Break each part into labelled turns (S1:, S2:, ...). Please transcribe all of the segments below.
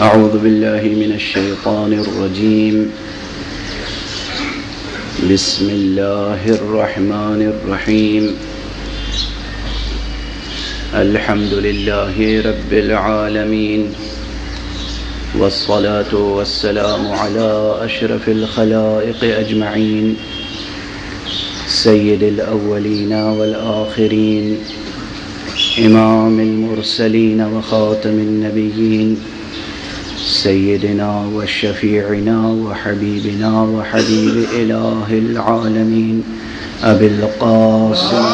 S1: أعوذ بالله من الشيطان الرجيم. بسم الله الرحمن الرحيم. الحمد لله رب العالمين، والصلاة والسلام على أشرف الخلائق أجمعين، سيد الأولين والآخرين، إمام المرسلين وخاتم النبيين، سيدنا وشفيعنا وحبيبنا وحبيب إله العالمين أبي القاسم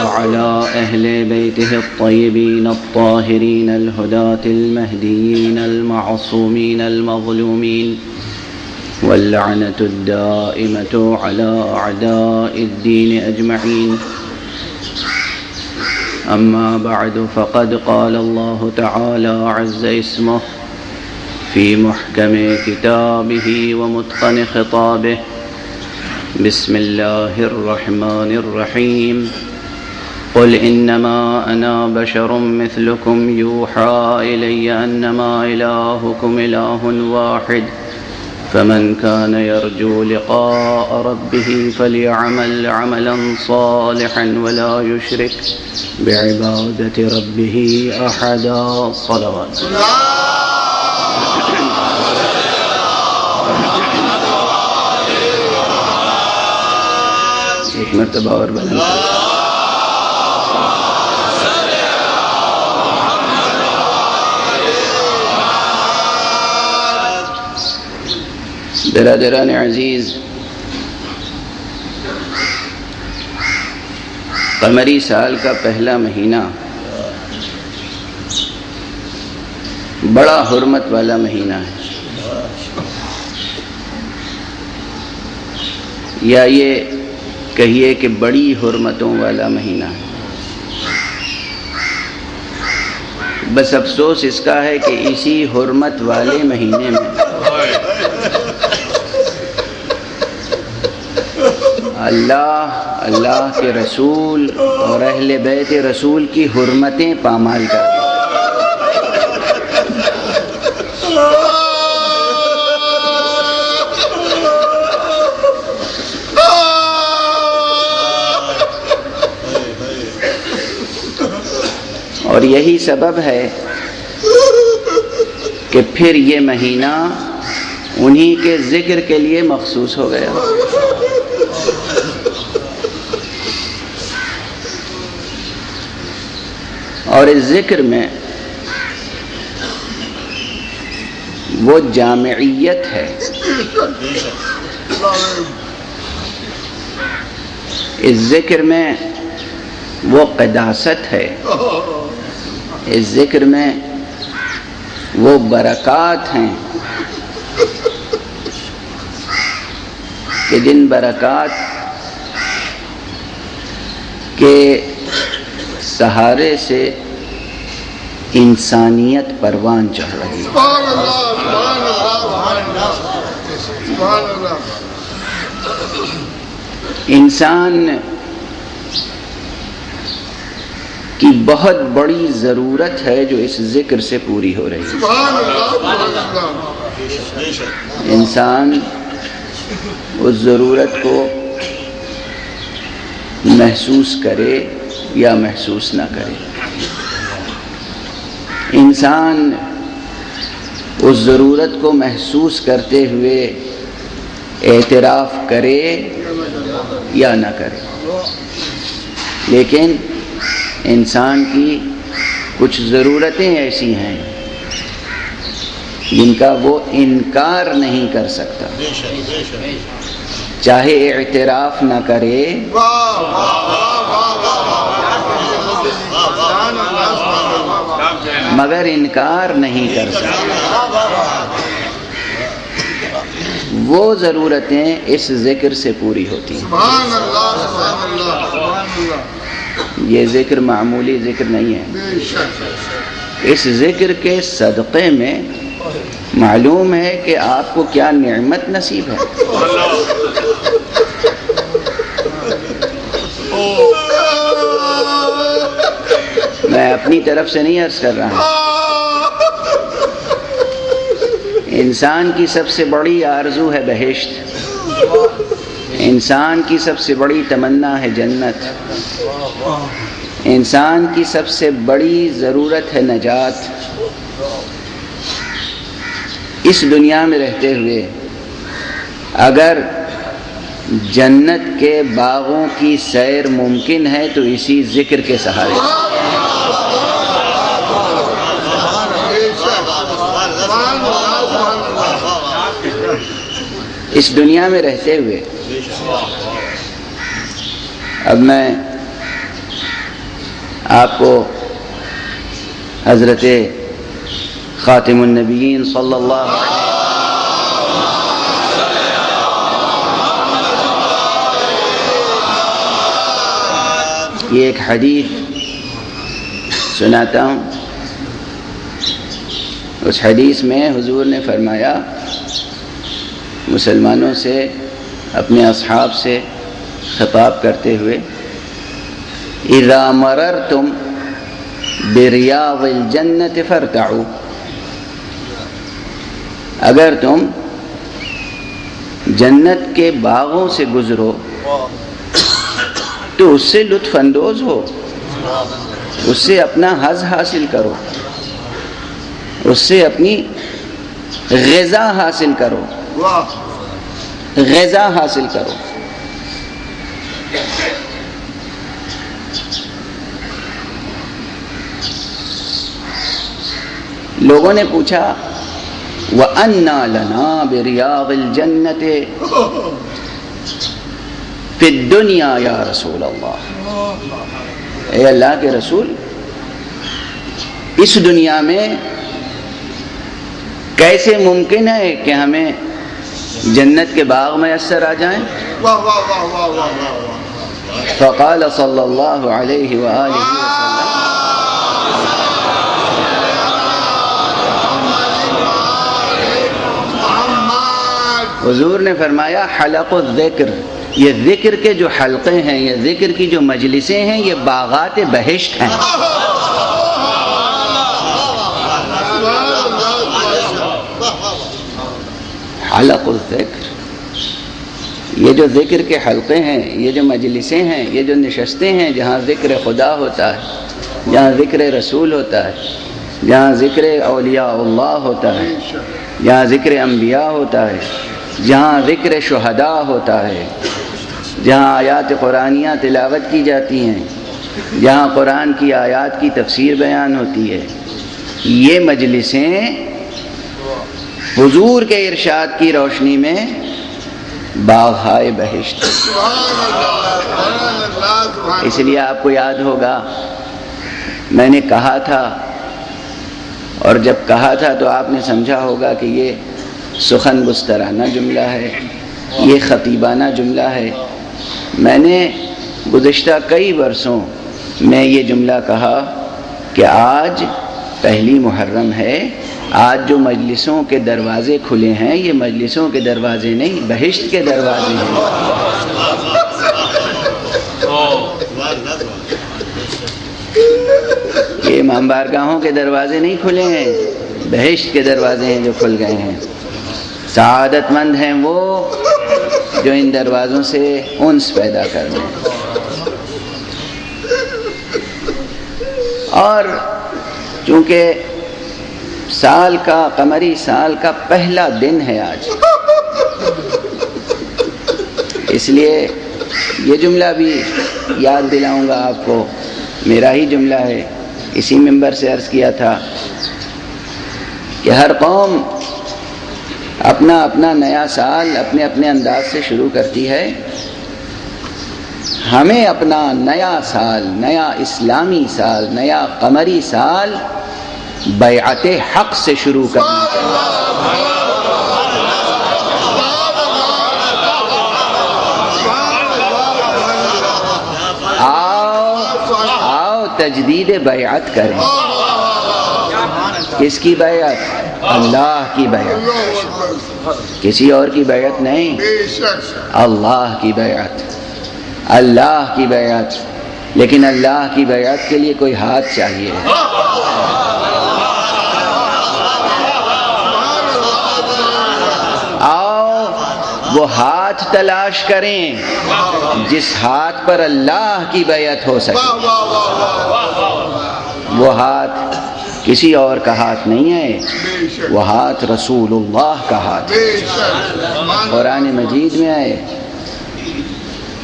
S1: وعلى أهل بيته الطيبين الطاهرين الهداة المهديين المعصومين المظلومين، واللعنة الدائمة على أعداء الدين أجمعين. أما بعد، فقد قال الله تعالى عز اسمه في محكم كتابه ومتقن خطابه: بسم الله الرحمن الرحيم. قل إنما أنا بشر مثلكم يوحى إلي أنما إلهكم إله واحد، فمن كان يرجو لقاء ربه فليعمل عملا صالحا ولا يشرك بعبادة ربه أحدا. صلوات. ایک مرتبہ اور بلند برادران عزیز، قمری سال کا پہلا مہینہ بڑا حرمت والا مہینہ ہے، یا یہ کہیے کہ بڑی حرمتوں والا مہینہ ہے۔ بس افسوس اس کا ہے کہ اسی حرمت والے مہینے میں اللہ کے رسول اور اہل بیت رسول کی حرمتیں پامال کر دیں۔ اور یہی سبب ہے کہ پھر یہ مہینہ انہی کے ذکر کے لیے مخصوص ہو گیا۔ اور اس ذکر میں وہ جامعیت ہے، اس ذکر میں وہ قداست ہے، اس ذکر میں وہ برکات ہیں کہ جن برکات کے سہارے سے انسانیت پروان چڑھ رہی ہے۔ انسان کی بہت بڑی ضرورت ہے جو اس ذکر سے پوری ہو رہی ہے۔ انسان اس ضرورت کو محسوس کرے یا محسوس نہ کرے، انسان اس ضرورت کو محسوس کرتے ہوئے اعتراف کرے یا نہ کرے، لیکن انسان کی کچھ ضرورتیں ایسی ہیں جن کا وہ انکار نہیں کر سکتا، چاہے اعتراف نہ کرے مگر انکار نہیں کر سکتا۔ وہ ضرورتیں اس ذکر سے پوری ہوتی ہیں۔ یہ ذکر معمولی ذکر نہیں ہے، اس ذکر کے صدقے میں معلوم ہے کہ آپ کو کیا نعمت نصیب ہے۔ اپنی طرف سے نہیں عرض کر رہا ہوں. انسان کی سب سے بڑی آرزو ہے بہشت، انسان کی سب سے بڑی تمنا ہے جنت، انسان کی سب سے بڑی ضرورت ہے نجات. اس دنیا میں رہتے ہوئے اگر جنت کے باغوں کی سیر ممکن ہے تو اسی ذکر کے سہارے. اس دنیا میں رہتے ہوئے اب میں آپ کو حضرت خاتم النبیین صلی اللہ علیہ وسلم یہ ایک حدیث سناتا ہوں. اس حدیث میں حضور نے فرمایا مسلمانوں سے، اپنے اصحاب سے خطاب کرتے ہوئے، اذا مررتم بریاض الجنت فارتعوا، اگر تم جنت کے باغوں سے گزرو تو اس سے لطف اندوز ہو، اس سے اپنا حظ حاصل کرو، اس سے اپنی غذا حاصل کرو، غذا حاصل کرو. لوگوں نے پوچھا وَأَنَّا لَنَا بِرِيَاضِ الْجَنَّةِ فِي الدُّنْيَا یا رسول اللہ، اے اللہ کے رسول اس دنیا میں کیسے ممکن ہے کہ ہمیں جنت کے باغ میسر آ جائیں؟ فقال صلی اللہ علیہ وآلہ وسلم، حضور نے فرمایا حلق الذکر، یہ ذکر کے جو حلقے ہیں، یہ ذکر کی جو مجلسیں ہیں، یہ باغات بہشت ہیں. حلق الذکر، یہ جو ذکر کے حلقے ہیں، یہ جو مجلسیں ہیں، یہ جو نشستیں ہیں جہاں ذکر خدا ہوتا ہے، جہاں ذکر رسول ہوتا ہے، جہاں ذکر اولیاء اللہ ہوتا ہے، جہاں ذکر انبیاء ہوتا ہے، جہاں ذکر شہداء ہوتا ہے، جہاں آیات قرآنیہ تلاوت کی جاتی ہیں، جہاں قرآن کی آیات کی تفسیر بیان ہوتی ہے، یہ مجلسیں حضور کے ارشاد کی روشنی میں باغائے بہشت. اس لیے آپ کو یاد ہوگا میں نے کہا تھا، اور جب کہا تھا تو آپ نے سمجھا ہوگا کہ یہ سخن گسترانہ جملہ ہے، یہ خطیبانہ جملہ ہے. میں نے گزشتہ کئی برسوں میں یہ جملہ کہا کہ آج پہلی محرم ہے، آج جو مجلسوں کے دروازے کھلے ہیں، یہ مجلسوں کے دروازے نہیں، بہشت کے دروازے ہیں. یہ امام بارگاہوں کے دروازے نہیں کھلے ہیں، بہشت کے دروازے ہیں جو کھل گئے ہیں. سعادت مند ہیں وہ جو ان دروازوں سے انس پیدا کر لیں. اور چونکہ سال کا، قمری سال کا پہلا دن ہے آج، اس لیے یہ جملہ بھی یاد دلاؤں گا آپ کو، میرا ہی جملہ ہے، اسی منبر سے عرض کیا تھا کہ ہر قوم اپنا اپنا نیا سال اپنے اپنے انداز سے شروع کرتی ہے. ہمیں اپنا نیا سال، نیا اسلامی سال، نیا قمری سال بیعت حق سے شروع کرنا چاہیے. آؤ تجدید بیعت کریں. کس کی بیعت؟ اللہ کی بیعت، کسی اور کی بیعت نہیں، اللہ کی بیعت. اللہ کی بیعت لیکن اللہ کی بیعت کے لیے کوئی ہاتھ چاہیے. آؤ وہ ہاتھ تلاش کریں جس ہاتھ پر اللہ کی بیعت ہو سکے. وہ ہاتھ کسی اور کا ہاتھ نہیں ہے، وہ ہاتھ رسول اللہ کا ہاتھ ہے. قرآن مجید میں آئے،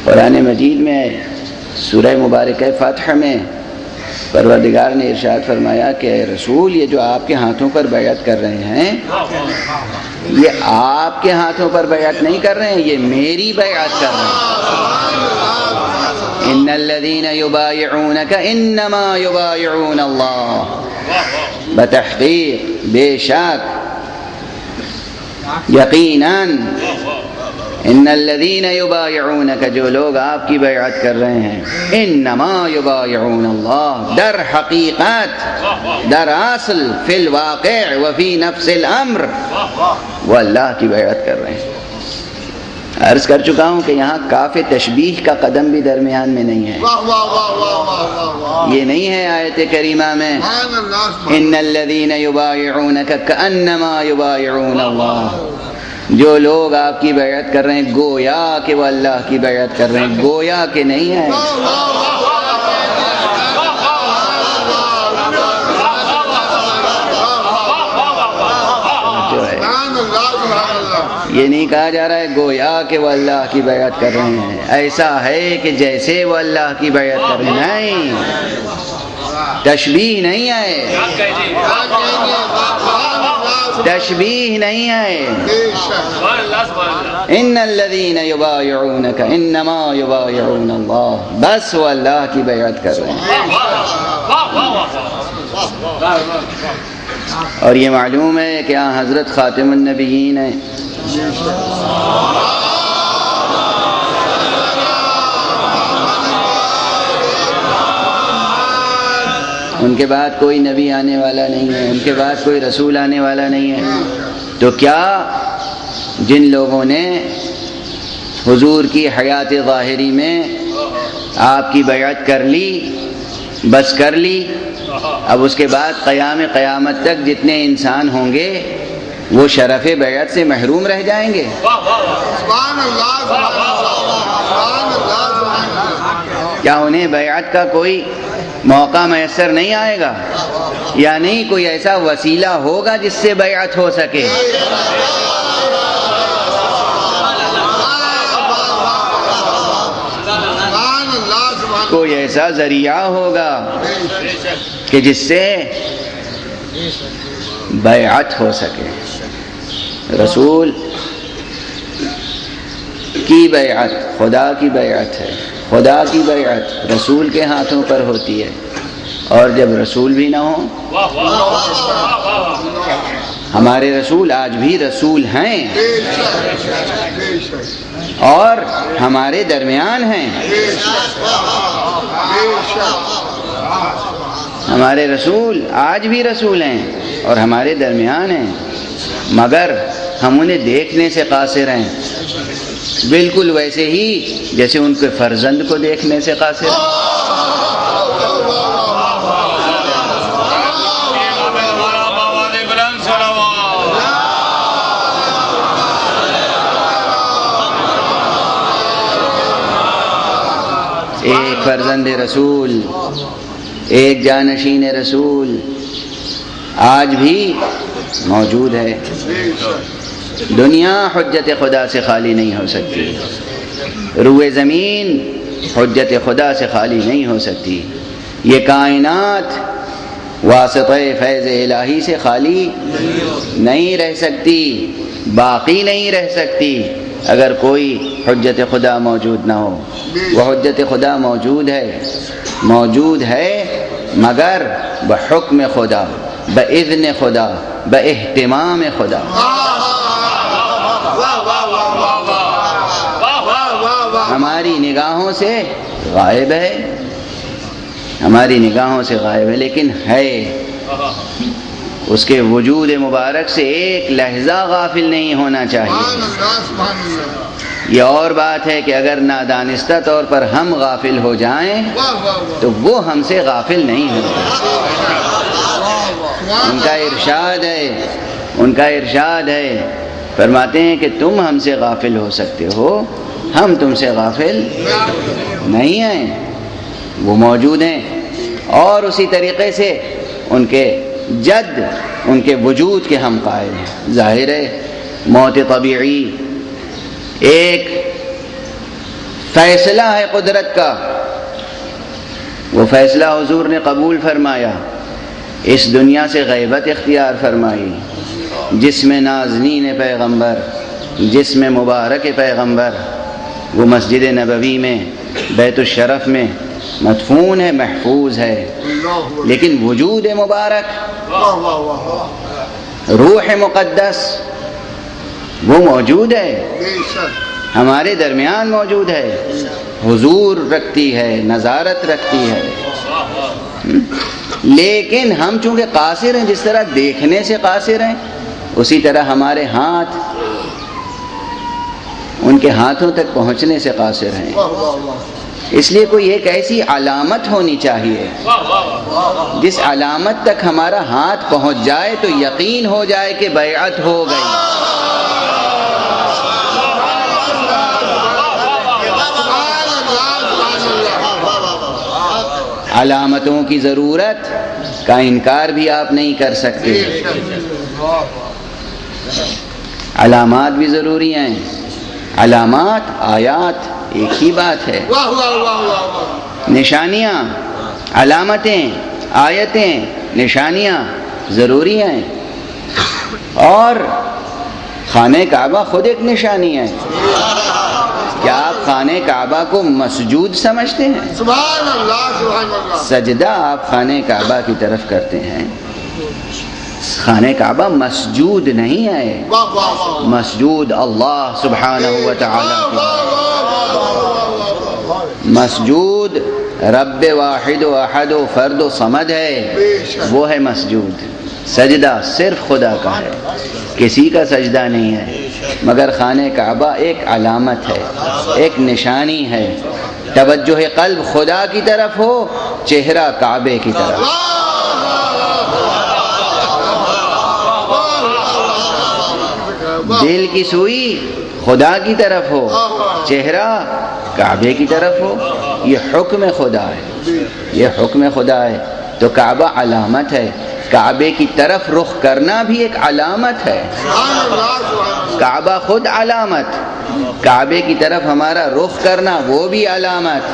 S1: قرآن مجید میں آئے سورہ مبارکہ فتح میں پروردگار نے ارشاد فرمایا کہ اے رسول، یہ جو آپ کے ہاتھوں پر بیعت کر رہے ہیں، یہ آپ کے ہاتھوں پر بیعت نہیں کر رہے ہیں، یہ میری بیعت کر رہے ہیں. ان الذين يبايعونك انما يبايعون الله. بتحقیق، بے شک، یقیناً ان الذين يبايعونك، جو لوگ آپ کی بیعت کر رہے ہیں، انما يبايعون الله، در حقیقت، در اصل، فی الواقع وفی نفس الامر، وہ اللہ کی بیعت کر رہے ہیں. عرض کر چکا ہوں کہ یہاں کاف تشبیہ کا قدم بھی درمیان میں نہیں ہے. یہ نہیں ہے آیت کریمہ میں ان الذین یبایعونک کأنما یبایعون اللہ، جو لوگ آپ کی بیعت کر رہے ہیں گویا کہ وہ اللہ کی بیعت کر رہے ہیں، گویا کہ نہیں ہے. یہ نہیں کہا جا رہا ہے گویا کہ وہ اللہ کی بیعت کر رہے ہیں، ایسا ہے کہ جیسے وہ اللہ کی بیعت کر رہے ہیں. نہیں، تشبیہ نہیں ہے، تشبیہ نہیں ہے. ان الذین یبایعونک انما یبایعون اللہ، بس وہ اللہ کی بیعت کر رہے ہیں. اور یہ معلوم ہے کہ حضرت خاتم النبیین ہیں. ان کے بعد کوئی نبی آنے والا نہیں ہے، ان کے بعد کوئی رسول آنے والا نہیں ہے. تو کیا جن لوگوں نے حضور کی حیات ظاہری میں آپ کی بیعت کر لی، بس کر لی، اب اس کے بعد قیامت تک جتنے انسان ہوں گے وہ شرف بیعت سے محروم رہ جائیں گے؟ کیا انہیں بیعت کا کوئی موقع میسر نہیں آئے گا؟ یا نہیں کوئی ایسا وسیلہ ہوگا جس سے بیعت ہو سکے؟ کوئی ایسا ذریعہ ہوگا کہ جس سے بیعت ہو سکے. رسول کی بیعت خدا کی بیعت ہے، خدا کی بیعت رسول کے ہاتھوں پر ہوتی ہے. اور جب رسول بھی نہ ہوں، ہمارے رسول آج بھی رسول ہیں اور ہمارے درمیان ہیں. ہمارے رسول آج بھی رسول ہیں اور ہمارے درمیان ہیں، مگر ہم انہیں دیکھنے سے قاصر ہیں، بالکل ویسے ہی جیسے ان کے فرزند کو دیکھنے سے قاصر ہیں. ایک فرزند رسول، ایک جانشین رسول آج بھی موجود ہے. دنیا حجت خدا سے خالی نہیں ہو سکتی، روئے زمین حجت خدا سے خالی نہیں ہو سکتی. یہ کائنات واسطہ فیض الہی سے خالی نہیں رہ سکتی، باقی نہیں رہ سکتی اگر کوئی حجت خدا موجود نہ ہو. وہ حجت خدا موجود ہے مگر بحکم خدا، باذن خدا، باہتمام خدا. ہماری نگاہوں سے غائب ہے، ہماری نگاہوں سے غائب ہے، لیکن ہے. اس کے وجود مبارک سے ایک لحظہ غافل نہیں ہونا چاہیے. یہ اور بات ہے کہ اگر نادانستہ طور پر ہم غافل ہو جائیں تو وہ ہم سے غافل نہیں ہوتے۔ ان کا ارشاد ہے، فرماتے ہیں کہ تم ہم سے غافل ہو سکتے ہو، ہم تم سے غافل نہیں ہیں، وہ موجود ہیں۔ اور اسی طریقے سے ان کے جد، ان کے وجود کے ہم قائل ہیں۔ ظاہر ہے موت طبیعی ایک فیصلہ ہے قدرت کا، وہ فیصلہ حضور نے قبول فرمایا، اس دنیا سے غیبت اختیار فرمائی، جسم نازنین پیغمبر، جسم مبارک پیغمبر وہ مسجد نبوی میں بیت الشرف میں مدفون ہے، محفوظ ہے، لیکن وجود مبارک، روح مقدس وہ موجود ہے، ہمارے درمیان موجود ہے، حضور رکھتی ہے، نظارت رکھتی ہے۔ لیکن ہم چونکہ قاصر ہیں، جس طرح دیکھنے سے قاصر ہیں، اسی طرح ہمارے ہاتھ ان کے ہاتھوں تک پہنچنے سے قاصر ہیں۔ اس لیے کوئی ایک ایسی علامت ہونی چاہیے جس علامت تک ہمارا ہاتھ پہنچ جائے تو یقین ہو جائے کہ بیعت ہو گئی۔ علامتوں کی ضرورت کا انکار بھی آپ نہیں کر سکتے، علامات بھی ضروری ہیں۔ علامات آیات ایک ہی بات ہے، نشانیاں، علامتیں، آیتیں، نشانیاں ضروری ہیں، اور خانہ کعبہ خود ایک نشانی ہے۔ کیا آپ خانہ کعبہ کو مسجود سمجھتے ہیں؟
S2: سبحان اللہ، سبحان اللہ۔
S1: سجدہ آپ خانہ کعبہ کی طرف کرتے ہیں، خانہ کعبہ مسجود نہیں ہے، مسجود اللہ سبحانہ و تعالی کی، مسجود رب واحد و احد و فرد و صمد ہے، وہ ہے مسجود۔ سجدہ صرف خدا کا ہے، کسی کا سجدہ نہیں ہے، مگر خانہ کعبہ ایک علامت ہے، ایک نشانی ہے۔ توجہ قلب خدا کی طرف ہو، چہرہ کعبے کی طرف۔ دل کی سوئی خدا کی طرف ہو، چہرہ کعبے کی طرف ہو، یہ حکم خدا ہے، یہ حکم خدا ہے۔ تو کعبہ علامت ہے، کعبے کی طرف رخ کرنا بھی ایک علامت ہے، کعبہ خود علامت، کعبے کی طرف ہمارا رخ کرنا وہ بھی علامت،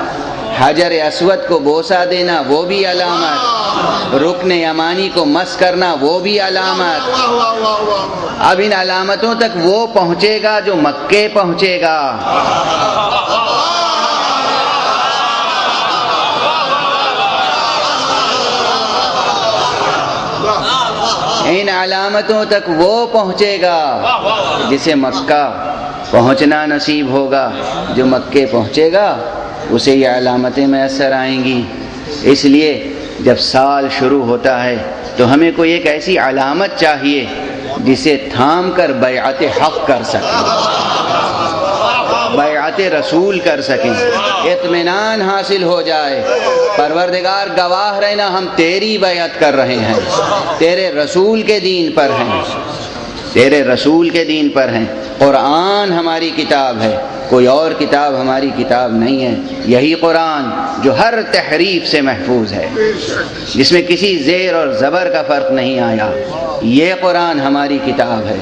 S1: حجر اسود کو بوسہ دینا وہ بھی علامت، رکن یمانی کو مس کرنا وہ بھی علامت۔ اب ان علامتوں تک وہ پہنچے گا جو مکے پہنچے گا۔ ان علامتوں تک وہ پہنچے گا جسے مکہ پہنچنا نصیب ہوگا، جو مکے پہنچے گا اسے یہ علامتیں میسر آئیں گی۔ اس لیے جب سال شروع ہوتا ہے تو ہمیں کوئی ایک ایسی علامت چاہیے جسے تھام کر بیعت حق کر سکیں، بیعت رسول کر سکیں، اطمینان حاصل ہو جائے، پروردگار گواہ رہنا ہم تیری بیعت کر رہے ہیں، تیرے رسول کے دین پر ہیں، تیرے رسول کے دین پر ہیں۔ قرآن ہماری کتاب ہے، کوئی اور کتاب ہماری کتاب نہیں ہے، یہی قرآن جو ہر تحریف سے محفوظ ہے، جس میں کسی زیر اور زبر کا فرق نہیں آیا، یہ قرآن ہماری کتاب ہے۔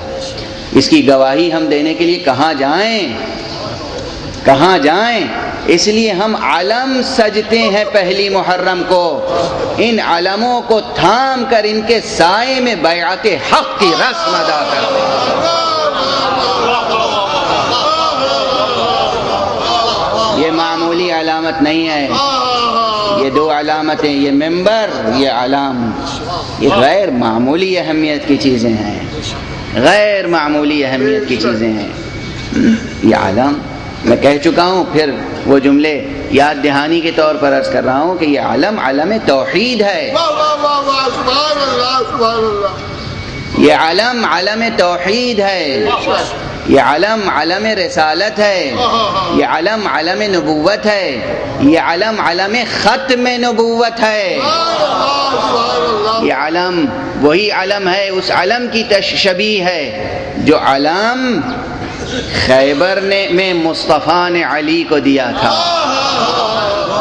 S1: اس کی گواہی ہم دینے کے لیے کہاں جائیں، کہاں جائیں؟ اس لیے ہم علم سجتے ہیں پہلی محرم کو، ان علموں کو تھام کر ان کے سائے میں بیعت حق کی رسم ادا کرتے ہیں۔ یہ معمولی علامت نہیں ہے، یہ دو علامتیں، یہ ممبر، یہ علام، یہ غیر معمولی اہمیت کی چیزیں ہیں، غیر معمولی اہمیت کی چیزیں ہیں۔ یہ علم میں کہہ چکا ہوں، پھر وہ جملے یاد دہانی کے طور پر عرض کر رہا ہوں کہ یہ علم علم توحید ہے، یہ علم علم توحید ہے۔ یہ علم علم رسالت ہے، یہ علم علم نبوت ہے، یہ علم علم ختم نبوت ہے۔ یہ علم وہی علم ہے، اس علم کی تشبیہ ہے جو علم خیبر میں مصطفیٰ نے علی کو دیا تھا۔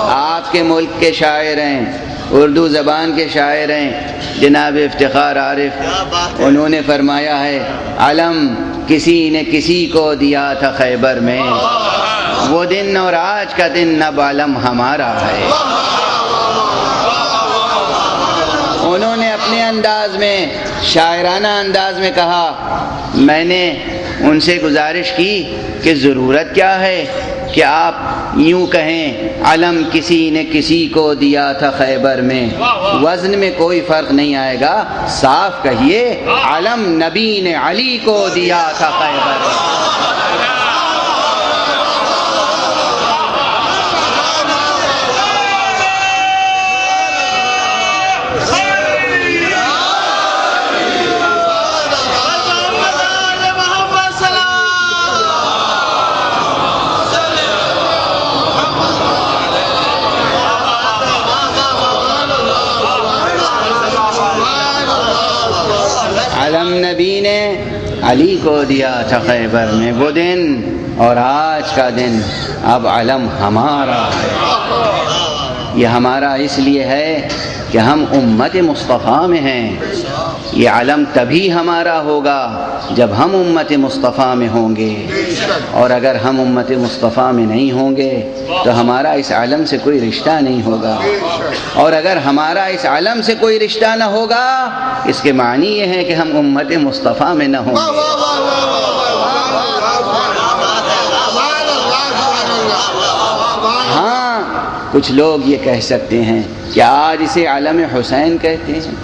S1: آپ کے ملک کے شاعر ہیں، اردو زبان کے شاعر ہیں، جناب افتخار عارف، انہوں نے فرمایا ہے علم کسی نے کسی کو دیا تھا خیبر میں، وہ دن اور آج کا دن اب علم ہمارا ہے۔ انہوں نے اپنے انداز میں، شاعرانہ انداز میں کہا، میں نے ان سے گزارش کی کہ ضرورت کیا ہے کہ آپ یوں کہیں علم کسی نے کسی کو دیا تھا خیبر میں، وزن میں کوئی فرق نہیں آئے گا، صاف کہیے علم نبی نے علی کو دیا تھا خیبر میں۔ علم نبی نے علی کو دیا تھا خیبر میں، وہ دن اور آج کا دن اب علم ہمارا ہے۔ یہ ہمارا اس لیے ہے کہ ہم امت مصطفیٰ میں ہیں۔ یہ علم تبھی ہمارا ہوگا جب ہم امت مصطفیٰ میں ہوں گے، اور اگر ہم امت مصطفیٰ میں نہیں ہوں گے تو ہمارا اس علم سے کوئی رشتہ نہیں ہوگا، اور اگر ہمارا اس علم سے کوئی رشتہ نہ ہوگا اس کے معنی یہ ہے کہ ہم امت مصطفیٰ میں نہ ہوں گے۔ ہاں کچھ لوگ یہ کہہ سکتے ہیں کہ آج اسے علم حسین کہتے ہیں،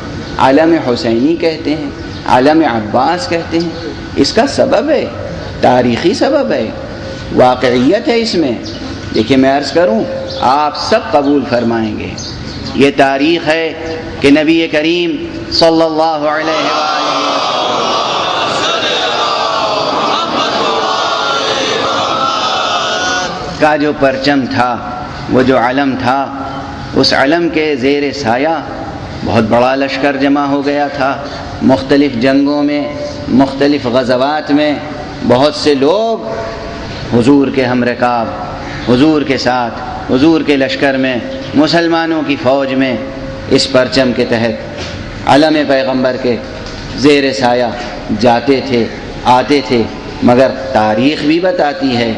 S1: علم حسینی کہتے ہیں، علم عباس کہتے ہیں۔ اس کا سبب ہے، تاریخی سبب ہے، واقعیت ہے اس میں۔ دیکھیے میں عرض کروں، آپ سب قبول فرمائیں گے، یہ تاریخ ہے کہ نبی کریم صلی اللہ علیہ وآلہ کا جو پرچم تھا، وہ جو علم تھا، اس علم کے زیر سایہ بہت بڑا لشکر جمع ہو گیا تھا۔ مختلف جنگوں میں، مختلف غزوات میں بہت سے لوگ حضور کے ہم رکاب، حضور کے ساتھ، حضور کے لشکر میں، مسلمانوں کی فوج میں اس پرچم کے تحت علم پیغمبر کے زیر سایہ جاتے تھے، آتے تھے۔ مگر تاریخ بھی بتاتی ہے،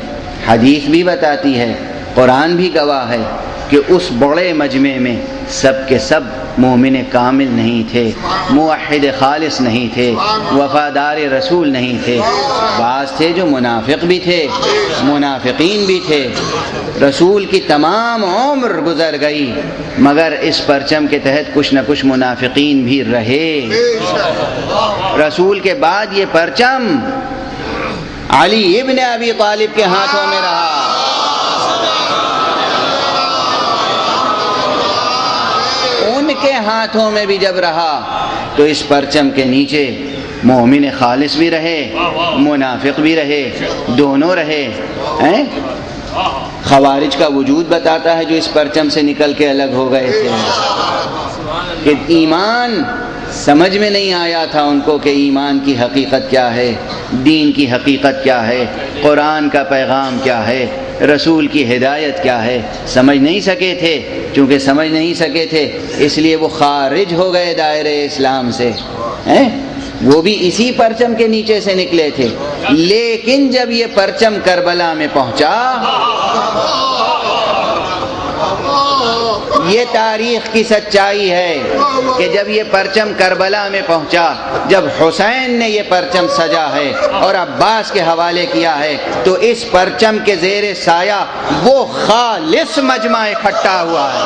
S1: حدیث بھی بتاتی ہے، قرآن بھی گواہ ہے کہ اس بڑے مجمع میں سب کے سب مومن کامل نہیں تھے، موحد خالص نہیں تھے، وفادار رسول نہیں تھے۔ بعض تھے جو منافق بھی تھے، منافقین بھی تھے۔ رسول کی تمام عمر گزر گئی مگر اس پرچم کے تحت کچھ نہ کچھ منافقین بھی رہے۔ رسول کے بعد یہ پرچم علی ابن ابی طالب کے ہاتھوں میں رہا۔ ان کے ہاتھوں میں بھی جب رہا تو اس پرچم کے نیچے مومن خالص بھی رہے، منافق بھی رہے، دونوں رہے۔ خوارج کا وجود بتاتا ہے جو اس پرچم سے نکل کے الگ ہو گئے تھے، کہ ایمان سمجھ میں نہیں آیا تھا ان کو کہ ایمان کی حقیقت کیا ہے، دین کی حقیقت کیا ہے، قرآن کا پیغام کیا ہے، رسول کی ہدایت کیا ہے، سمجھ نہیں سکے تھے۔ چونکہ سمجھ نہیں سکے تھے اس لیے وہ خارج ہو گئے دائرے اسلام سے، وہ بھی اسی پرچم کے نیچے سے نکلے تھے۔ لیکن جب یہ پرچم کربلا میں پہنچا، یہ تاریخ کی سچائی ہے کہ جب یہ پرچم کربلا میں پہنچا، جب حسین نے یہ پرچم سجا ہے اور عباس کے حوالے کیا ہے، تو اس پرچم کے زیر سایہ وہ خالص مجمع اکٹھا ہوا ہے۔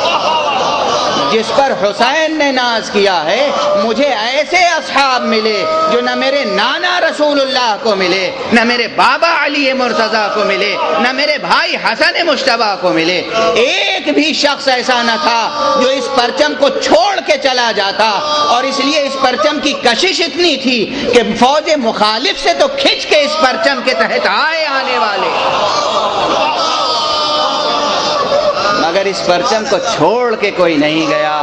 S3: جس پر حسین نے ناز کیا ہے، مجھے ایسے اصحاب ملے جو نہ میرے نانا رسول اللہ کو ملے، نہ میرے بابا علی مرتضیٰ کو ملے، نہ میرے بھائی حسن مجتبیٰ کو ملے۔ ایک بھی شخص ایسا نہ تھا جو اس پرچم کو چھوڑ کے چلا جاتا، اور اس لیے اس پرچم کی کشش اتنی تھی کہ فوج مخالف سے تو کھنچ کے اس پرچم کے تحت آنے والے، مگر اس پرچم کو چھوڑ کے کوئی نہیں گیا۔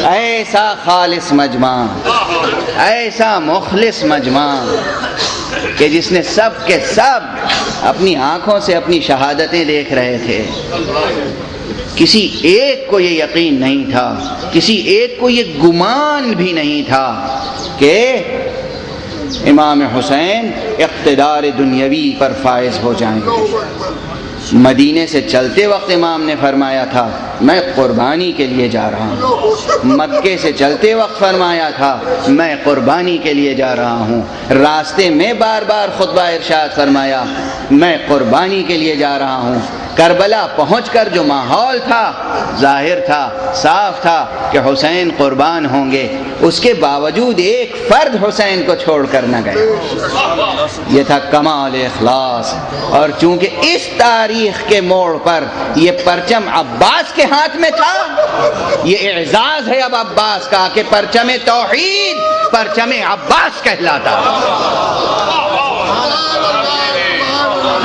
S3: ایسا خالص مجمع، ایسا مخلص مجمع کہ جس نے سب کے سب اپنی آنکھوں سے اپنی شہادتیں دیکھ رہے تھے۔ کسی ایک کو یہ یقین نہیں تھا، کسی ایک کو یہ گمان بھی نہیں تھا کہ امام حسین اقتدار دنیاوی پر فائز ہو جائیں گے۔ مدینے سے چلتے وقت امام نے فرمایا تھا میں قربانی کے لیے جا رہا ہوں، مکے سے چلتے وقت فرمایا تھا میں قربانی کے لیے جا رہا ہوں، راستے میں بار بار خطبہ ارشاد فرمایا میں قربانی کے لیے جا رہا ہوں۔ کربلا پہنچ کر جو ماحول تھا ظاہر تھا، صاف تھا کہ حسین قربان ہوں گے، اس کے باوجود ایک فرد حسین کو چھوڑ کر نہ گئے۔ یہ تھا کمال اخلاص۔ اور چونکہ اس تاریخ کے موڑ پر یہ پرچم عباس کے ہاتھ میں تھا، یہ اعزاز ہے اب عباس کا کہ پرچم توحید پرچم عباس کہلاتا ہے۔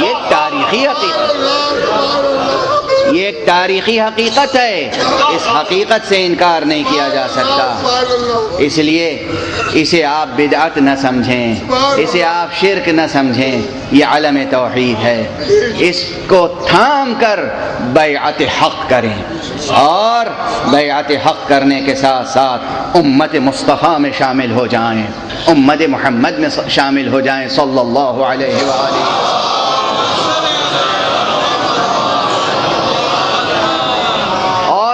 S3: یہ تاریخی حقیقت، یہ ایک تاریخی حقیقت ہے، اس حقیقت سے انکار نہیں کیا جا سکتا۔ اس لیے اسے آپ بدعت نہ سمجھیں، اسے آپ شرک نہ سمجھیں، یہ علم توحید ہے۔ اس کو تھام کر بیعت حق کریں، اور بیعت حق کرنے کے ساتھ ساتھ امت مصطفیٰ میں شامل ہو جائیں، امت محمد میں شامل ہو جائیں صلی اللہ علیہ وآلہ۔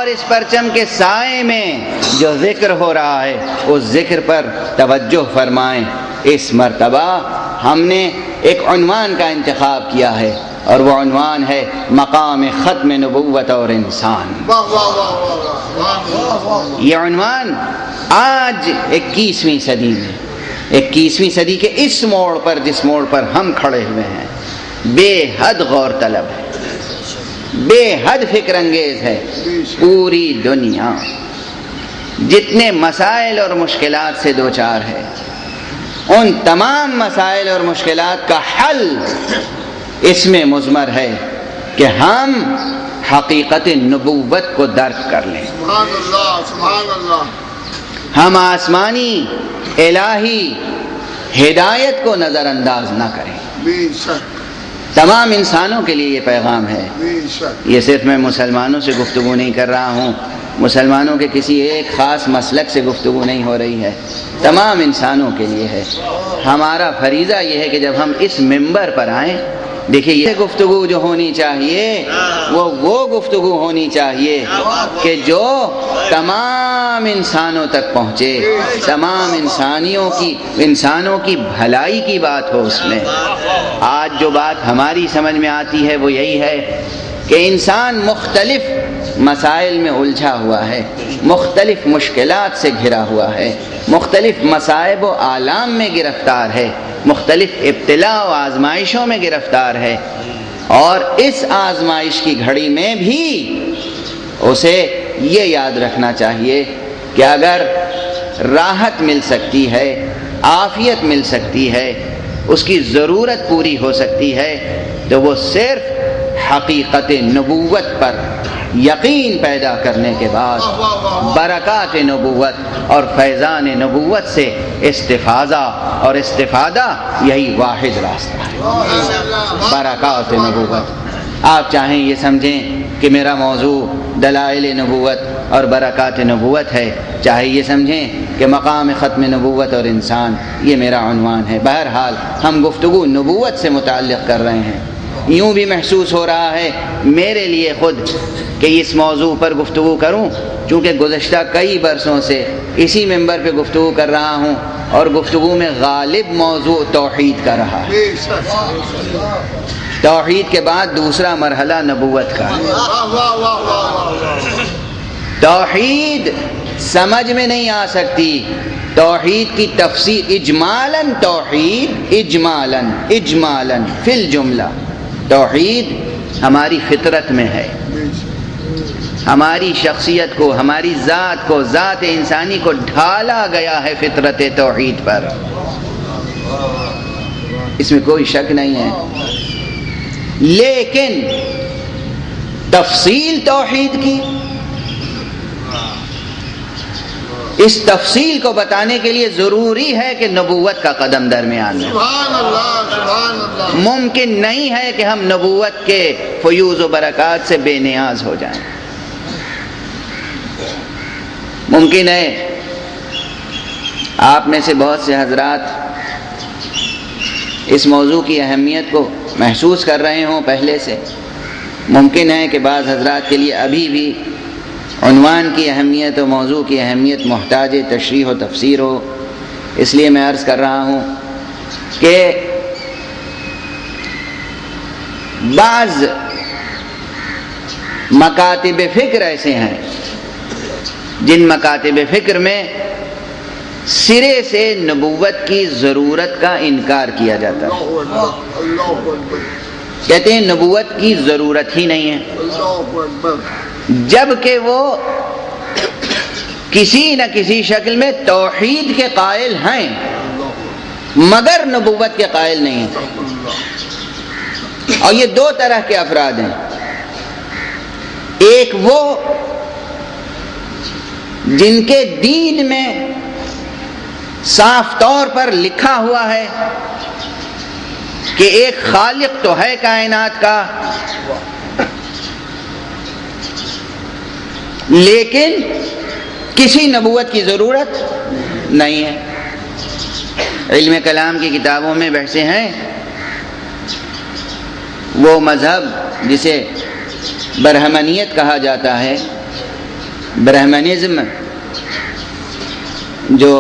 S3: اس پرچم کے سائے میں جو ذکر ہو رہا ہے اس ذکر پر توجہ فرمائیں۔ اس مرتبہ ہم نے ایک عنوان کا انتخاب کیا ہے، اور وہ عنوان ہے مقام ختم نبوت اور انسان۔ یہ عنوان آج 21ویں صدی میں، 21ویں صدی کے اس موڑ پر، جس موڑ پر ہم کھڑے ہوئے ہیں، بے حد غور طلب ہے، بے حد فکر انگیز ہے۔ پوری دنیا جتنے مسائل اور مشکلات سے دوچار ہے، ان تمام مسائل اور مشکلات کا حل اس میں مضمر ہے کہ ہم حقیقت نبوت کو درک کر لیں،
S2: سبحان اللہ سبحان اللہ،
S3: ہم آسمانی الہی ہدایت کو نظر انداز نہ کریں۔
S2: بے شک
S3: تمام انسانوں کے لیے یہ پیغام ہے۔
S2: بے شک،
S3: یہ صرف میں مسلمانوں سے گفتگو نہیں کر رہا ہوں، مسلمانوں کے کسی ایک خاص مسلک سے گفتگو نہیں ہو رہی ہے، تمام انسانوں کے لیے ہے۔ ہمارا فریضہ یہ ہے کہ جب ہم اس منبر پر آئیں، دیکھیے یہ گفتگو جو ہونی چاہیے وہ گفتگو ہونی چاہیے کہ جو تمام انسانوں تک پہنچے، تمام انسانوں کی بھلائی کی بات ہو اس میں۔ آج جو بات ہماری سمجھ میں آتی ہے وہ یہی ہے کہ انسان مختلف مسائل میں الجھا ہوا ہے، مختلف مشکلات سے گھرا ہوا ہے، مختلف مصائب و آلام میں گرفتار ہے، مختلف ابتلاء و آزمائشوں میں گرفتار ہے، اور اس آزمائش کی گھڑی میں بھی اسے یہ یاد رکھنا چاہیے کہ اگر راحت مل سکتی ہے، عافیت مل سکتی ہے، اس کی ضرورت پوری ہو سکتی ہے، تو وہ صرف حقیقت نبوت پر یقین پیدا کرنے کے بعد برکات نبوت اور فیضان نبوت سے استفاضہ اور استفادہ، یہی واحد راستہ ہے، برکات نبوت۔ آپ چاہیں یہ سمجھیں کہ میرا موضوع دلائل نبوت اور برکات نبوت ہے، چاہے یہ سمجھیں کہ مقام ختم نبوت اور انسان، یہ میرا عنوان ہے۔ بہرحال ہم گفتگو نبوت سے متعلق کر رہے ہیں۔ یوں بھی محسوس ہو رہا ہے میرے لیے خود کہ اس موضوع پر گفتگو کروں، چونکہ گزشتہ کئی برسوں سے اسی منبر پہ گفتگو کر رہا ہوں، اور گفتگو میں غالب موضوع توحید کا رہا ہے۔ توحید کے بعد دوسرا مرحلہ نبوت کا ہے۔ توحید سمجھ میں نہیں آ سکتی، توحید کی تفسیر اجمالاً، توحید اجمالاً فی الجملہ توحید ہماری فطرت میں ہے، ہماری شخصیت کو، ہماری ذات کو، ذات انسانی کو ڈھالا گیا ہے فطرت توحید پر، اس میں کوئی شک نہیں ہے۔ لیکن تفصیل توحید کی، اس تفصیل کو بتانے کے لیے ضروری ہے کہ نبوت کا قدم درمیان میں،
S2: سبحان اللہ سبحان اللہ۔
S3: ممکن نہیں ہے کہ ہم نبوت کے فیوز و برکات سے بے نیاز ہو جائیں۔ ممکن ہے آپ میں سے بہت سے حضرات اس موضوع کی اہمیت کو محسوس کر رہے ہوں پہلے سے، ممکن ہے کہ بعض حضرات کے لیے ابھی بھی عنوان کی اہمیت و موضوع کی اہمیت محتاج تشریح و تفسیر ہو، اس لیے میں عرض کر رہا ہوں کہ بعض مکاتب فکر ایسے ہیں جن مکاتب فکر میں سرے سے نبوت کی ضرورت کا انکار کیا جاتا ہے،
S2: اللہ اکبر
S3: کہتے ہیں نبوت کی ضرورت ہی نہیں ہے،
S2: اللہ اکبر۔
S3: جبکہ وہ کسی نہ کسی شکل میں توحید کے قائل ہیں مگر نبوت کے قائل نہیں ہیں۔ اور یہ دو طرح کے افراد ہیں، ایک وہ جن کے دین میں صاف طور پر لکھا ہوا ہے کہ ایک خالق تو ہے کائنات کا، لیکن کسی نبوت کی ضرورت نہیں ہے۔ علم کلام کی کتابوں میں بحثیں ہیں، وہ مذہب جسے برہمنیت کہا جاتا ہے، برہمنزم، جو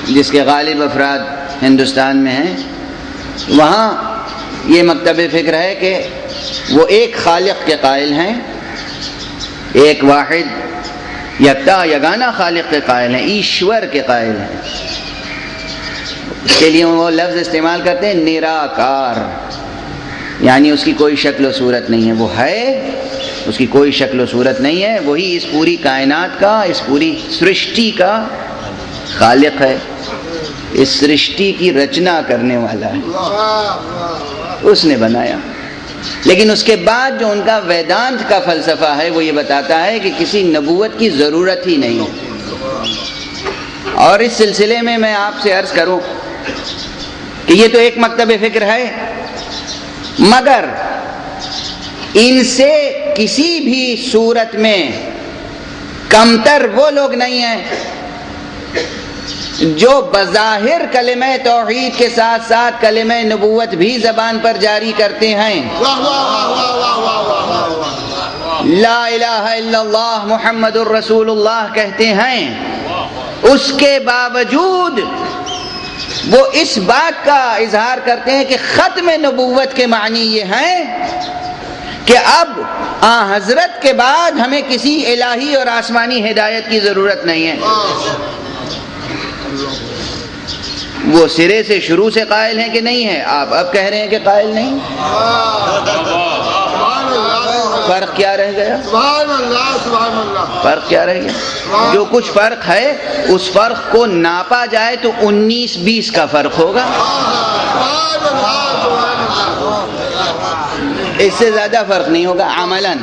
S3: جس کے غالب افراد ہندوستان میں ہیں، وہاں یہ مکتب فکر ہے کہ وہ ایک خالق کے قائل ہیں، ایک واحد یکتا یگانہ خالق کے قائل ہیں، ایشور کے قائل ہیں۔ اس کے لیے وہ لفظ استعمال کرتے ہیں نراکار، یعنی اس کی کوئی شکل و صورت نہیں ہے، وہ ہے، اس کی کوئی شکل و صورت نہیں ہے، وہی اس پوری کائنات کا، اس پوری سرشٹی کا خالق ہے، اس سرشٹی کی رچنا کرنے والا ہے، اس نے بنایا۔ لیکن اس کے بعد جو ان کا ویدانت کا فلسفہ ہے وہ یہ بتاتا ہے کہ کسی نبوت کی ضرورت ہی نہیں ہے۔ اور اس سلسلے میں میں آپ سے عرض کروں کہ یہ تو ایک مکتب فکر ہے، مگر ان سے کسی بھی صورت میں کمتر وہ لوگ نہیں ہیں جو بظاہر کلمہ توحید کے ساتھ ساتھ کلمہ نبوت بھی زبان پر جاری کرتے ہیں، لا الہ الا اللہ محمد الرسول اللہ کہتے ہیں، اس کے باوجود وہ اس بات کا اظہار کرتے ہیں کہ ختم نبوت کے معنی یہ ہیں کہ اب حضرت کے بعد ہمیں کسی الہی اور آسمانی ہدایت کی ضرورت نہیں ہے۔ وہ سرے سے شروع سے قائل ہیں کہ نہیں ہے، آپ اب کہہ رہے ہیں کہ قائل نہیں، فرق کیا رہ گیا؟
S2: سبحان اللہ سبحان اللہ۔
S3: فرق کیا رہ گیا؟ جو کچھ فرق ہے اس فرق کو ناپا جائے تو 19-20 کا فرق ہوگا، اس سے زیادہ فرق نہیں ہوگا عملاً۔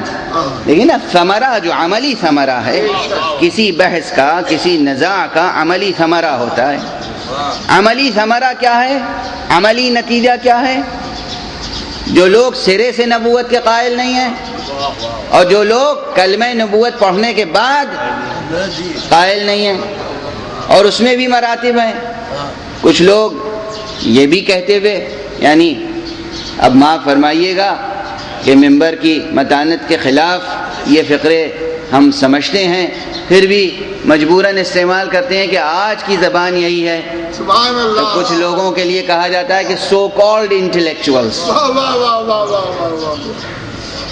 S3: لیکن نا ثمرہ جو عملی ثمرہ ہے کسی بحث کا، کسی نزاع کا عملی ثمرہ ہوتا ہے۔ عملی ثمرہ کیا ہے؟ عملی نتیجہ کیا ہے؟ جو لوگ سرے سے نبوت کے قائل نہیں ہیں اور جو لوگ کلمہ نبوت پڑھنے کے بعد قائل نہیں ہیں، اور اس میں بھی مراتب ہیں، کچھ لوگ یہ بھی کہتے ہوئے، یعنی اب معاف فرمائیے گا کہ ممبر کی متانت کے خلاف یہ فقرے ہم سمجھتے ہیں، پھر بھی مجبوراً استعمال کرتے ہیں کہ آج کی زبان یہی ہے۔
S2: سبحان اللہ۔
S3: تو کچھ لوگوں کے لیے کہا جاتا ہے کہ سو کالڈ انٹلیکچوئلس،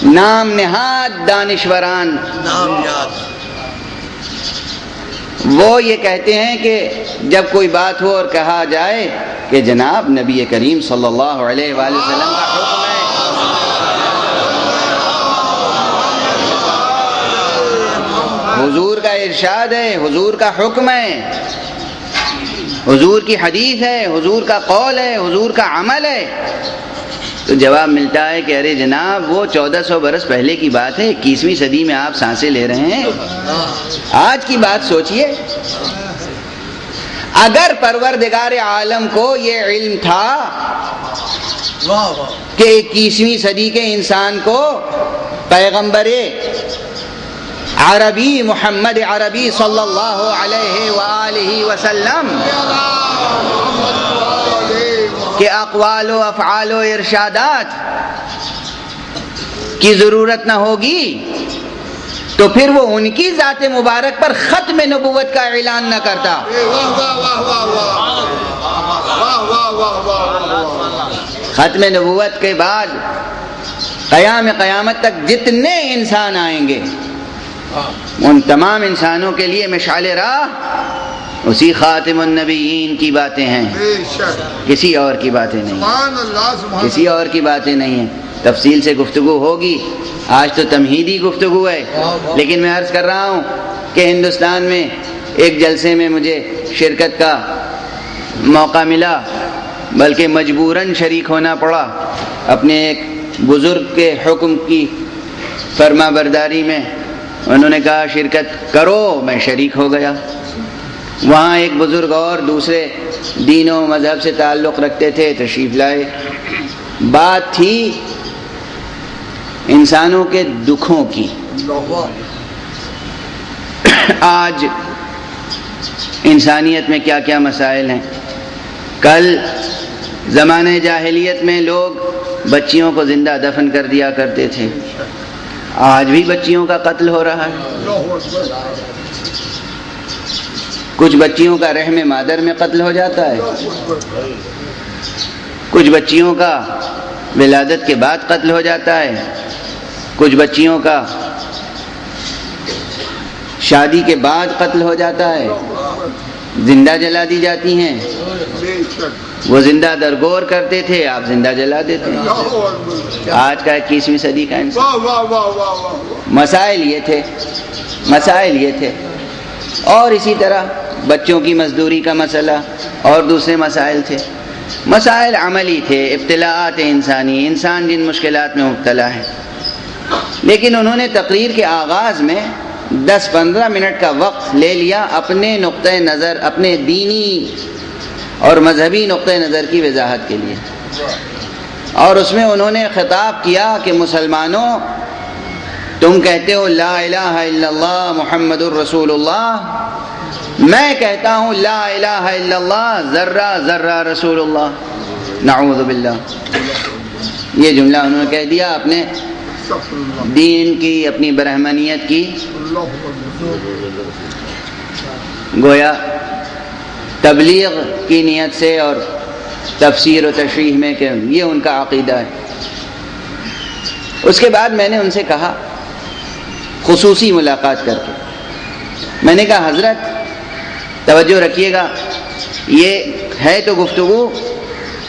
S3: نام نہاد دانشوران، وہ یہ کہتے ہیں کہ جب کوئی بات ہو اور کہا جائے کہ جناب نبی کریم صلی اللہ علیہ وآلہ وسلم کا حکم ہے، حضور کا ارشاد ہے، حضور کا حکم ہے، حضور کی حدیث ہے، حضور کا قول ہے، حضور کا عمل ہے، تو جواب ملتا ہے کہ ارے جناب وہ 1400 برس پہلے کی بات ہے، 21ویں صدی میں آپ سانسیں لے رہے ہیں، آج کی بات سوچئے۔ اگر پروردگار عالم کو یہ علم تھا کہ 21ویں صدی کے انسان کو پیغمبر عربی محمد عربی صلی اللہ علیہ وآلہ وسلم کے اقوال و افعال و ارشادات کی ضرورت نہ ہوگی تو پھر وہ ان کی ذات مبارک پر ختم نبوت کا اعلان نہ کرتا۔ ختم نبوت کے بعد قیامت تک جتنے انسان آئیں گے ان تمام انسانوں کے لیے مشعل راہ اسی خاتم النبیین کی باتیں ہیں، کسی اور کی باتیں نہیں، کسی اور کی باتیں نہیں ہیں۔ تفصیل سے گفتگو ہوگی، آج تو تمہیدی گفتگو ہے، لیکن میں عرض کر رہا ہوں کہ ہندوستان میں ایک جلسے میں مجھے شرکت کا موقع ملا، بلکہ مجبوراً شریک ہونا پڑا اپنے ایک بزرگ کے حکم کی فرما برداری میں۔ انہوں نے کہا شرکت کرو، میں شریک ہو گیا۔ وہاں ایک بزرگ اور دوسرے دین و مذہب سے تعلق رکھتے تھے، تشریف لائے۔ بات تھی انسانوں کے دکھوں کی۔ آج انسانیت میں کیا کیا مسائل ہیں۔ کل زمانہ جاہلیت میں لوگ بچیوں کو زندہ دفن کر دیا کرتے تھے، آج بھی بچیوں کا قتل ہو رہا ہے۔ کچھ بچیوں کا رحم مادر میں قتل ہو جاتا ہے، کچھ بچیوں کا ولادت کے بعد قتل ہو جاتا ہے، کچھ بچیوں کا شادی کے بعد قتل ہو جاتا ہے، زندہ جلا دی جاتی ہیں۔ وہ زندہ درگور کرتے تھے، آپ زندہ جلا دیتے ہیں۔ آج کا 21ویں صدی کا انسان۔ مسائل یہ تھے اور اسی طرح بچوں کی مزدوری کا مسئلہ اور دوسرے مسائل تھے، مسائل عملی تھے، ابتلاءات انسانی، انسان جن مشکلات میں مبتلا ہے۔ لیکن انہوں نے تقریر کے آغاز میں 10-15 منٹ کا وقت لے لیا اپنے نقطۂ نظر، اپنے دینی اور مذہبی نقطۂ نظر کی وضاحت کے لیے، اور اس میں انہوں نے خطاب کیا کہ مسلمانوں، تم کہتے ہو لا الہ الا اللہ محمد الرسول اللہ، میں کہتا ہوں لا الہ الا اللہ ذرہ ذرہ رسول اللہ، نعوذ باللہ۔ یہ جملہ انہوں نے کہہ دیا اپنے دین کی، اپنی برہمنیت کی، گویا تبلیغ کی نیت سے اور تفسیر و تشریح میں کہ یہ ان کا عقیدہ ہے۔ اس کے بعد میں نے ان سے کہا خصوصی ملاقات کر کے، میں نے کہا حضرت توجہ رکھیے گا، یہ ہے تو گفتگو،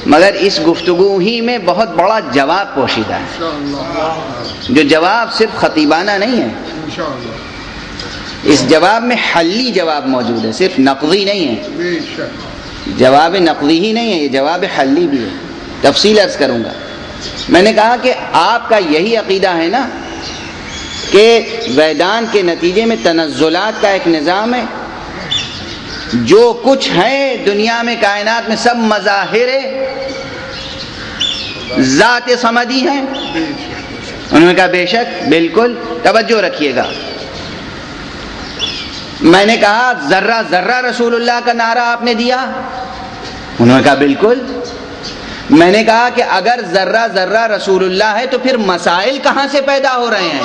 S3: مگر اس گفتگو ہی میں بہت بڑا جواب پوشیدہ ہے، جو جواب صرف خطیبانہ نہیں ہے، اس جواب میں حلی جواب موجود ہے، صرف نقضی نہیں ہے، جواب نقضی ہی نہیں ہے، یہ جواب حلی بھی ہے۔ تفصیل عرض کروں گا۔ میں نے کہا کہ آپ کا یہی عقیدہ ہے نا کہ ویدان کے نتیجے میں تنزلات کا ایک نظام ہے، جو کچھ ہے دنیا میں کائنات میں سب مظاہر ذات صمدی ہیں؟ انہوں نے کہا بے شک، بالکل۔ توجہ رکھیے گا، میں نے کہا ذرہ ذرہ رسول اللہ کا نعرہ آپ نے دیا؟ انہوں نے کہا بالکل۔ میں نے کہا کہ اگر ذرہ ذرہ رسول اللہ ہے تو پھر مسائل کہاں سے پیدا ہو رہے ہیں؟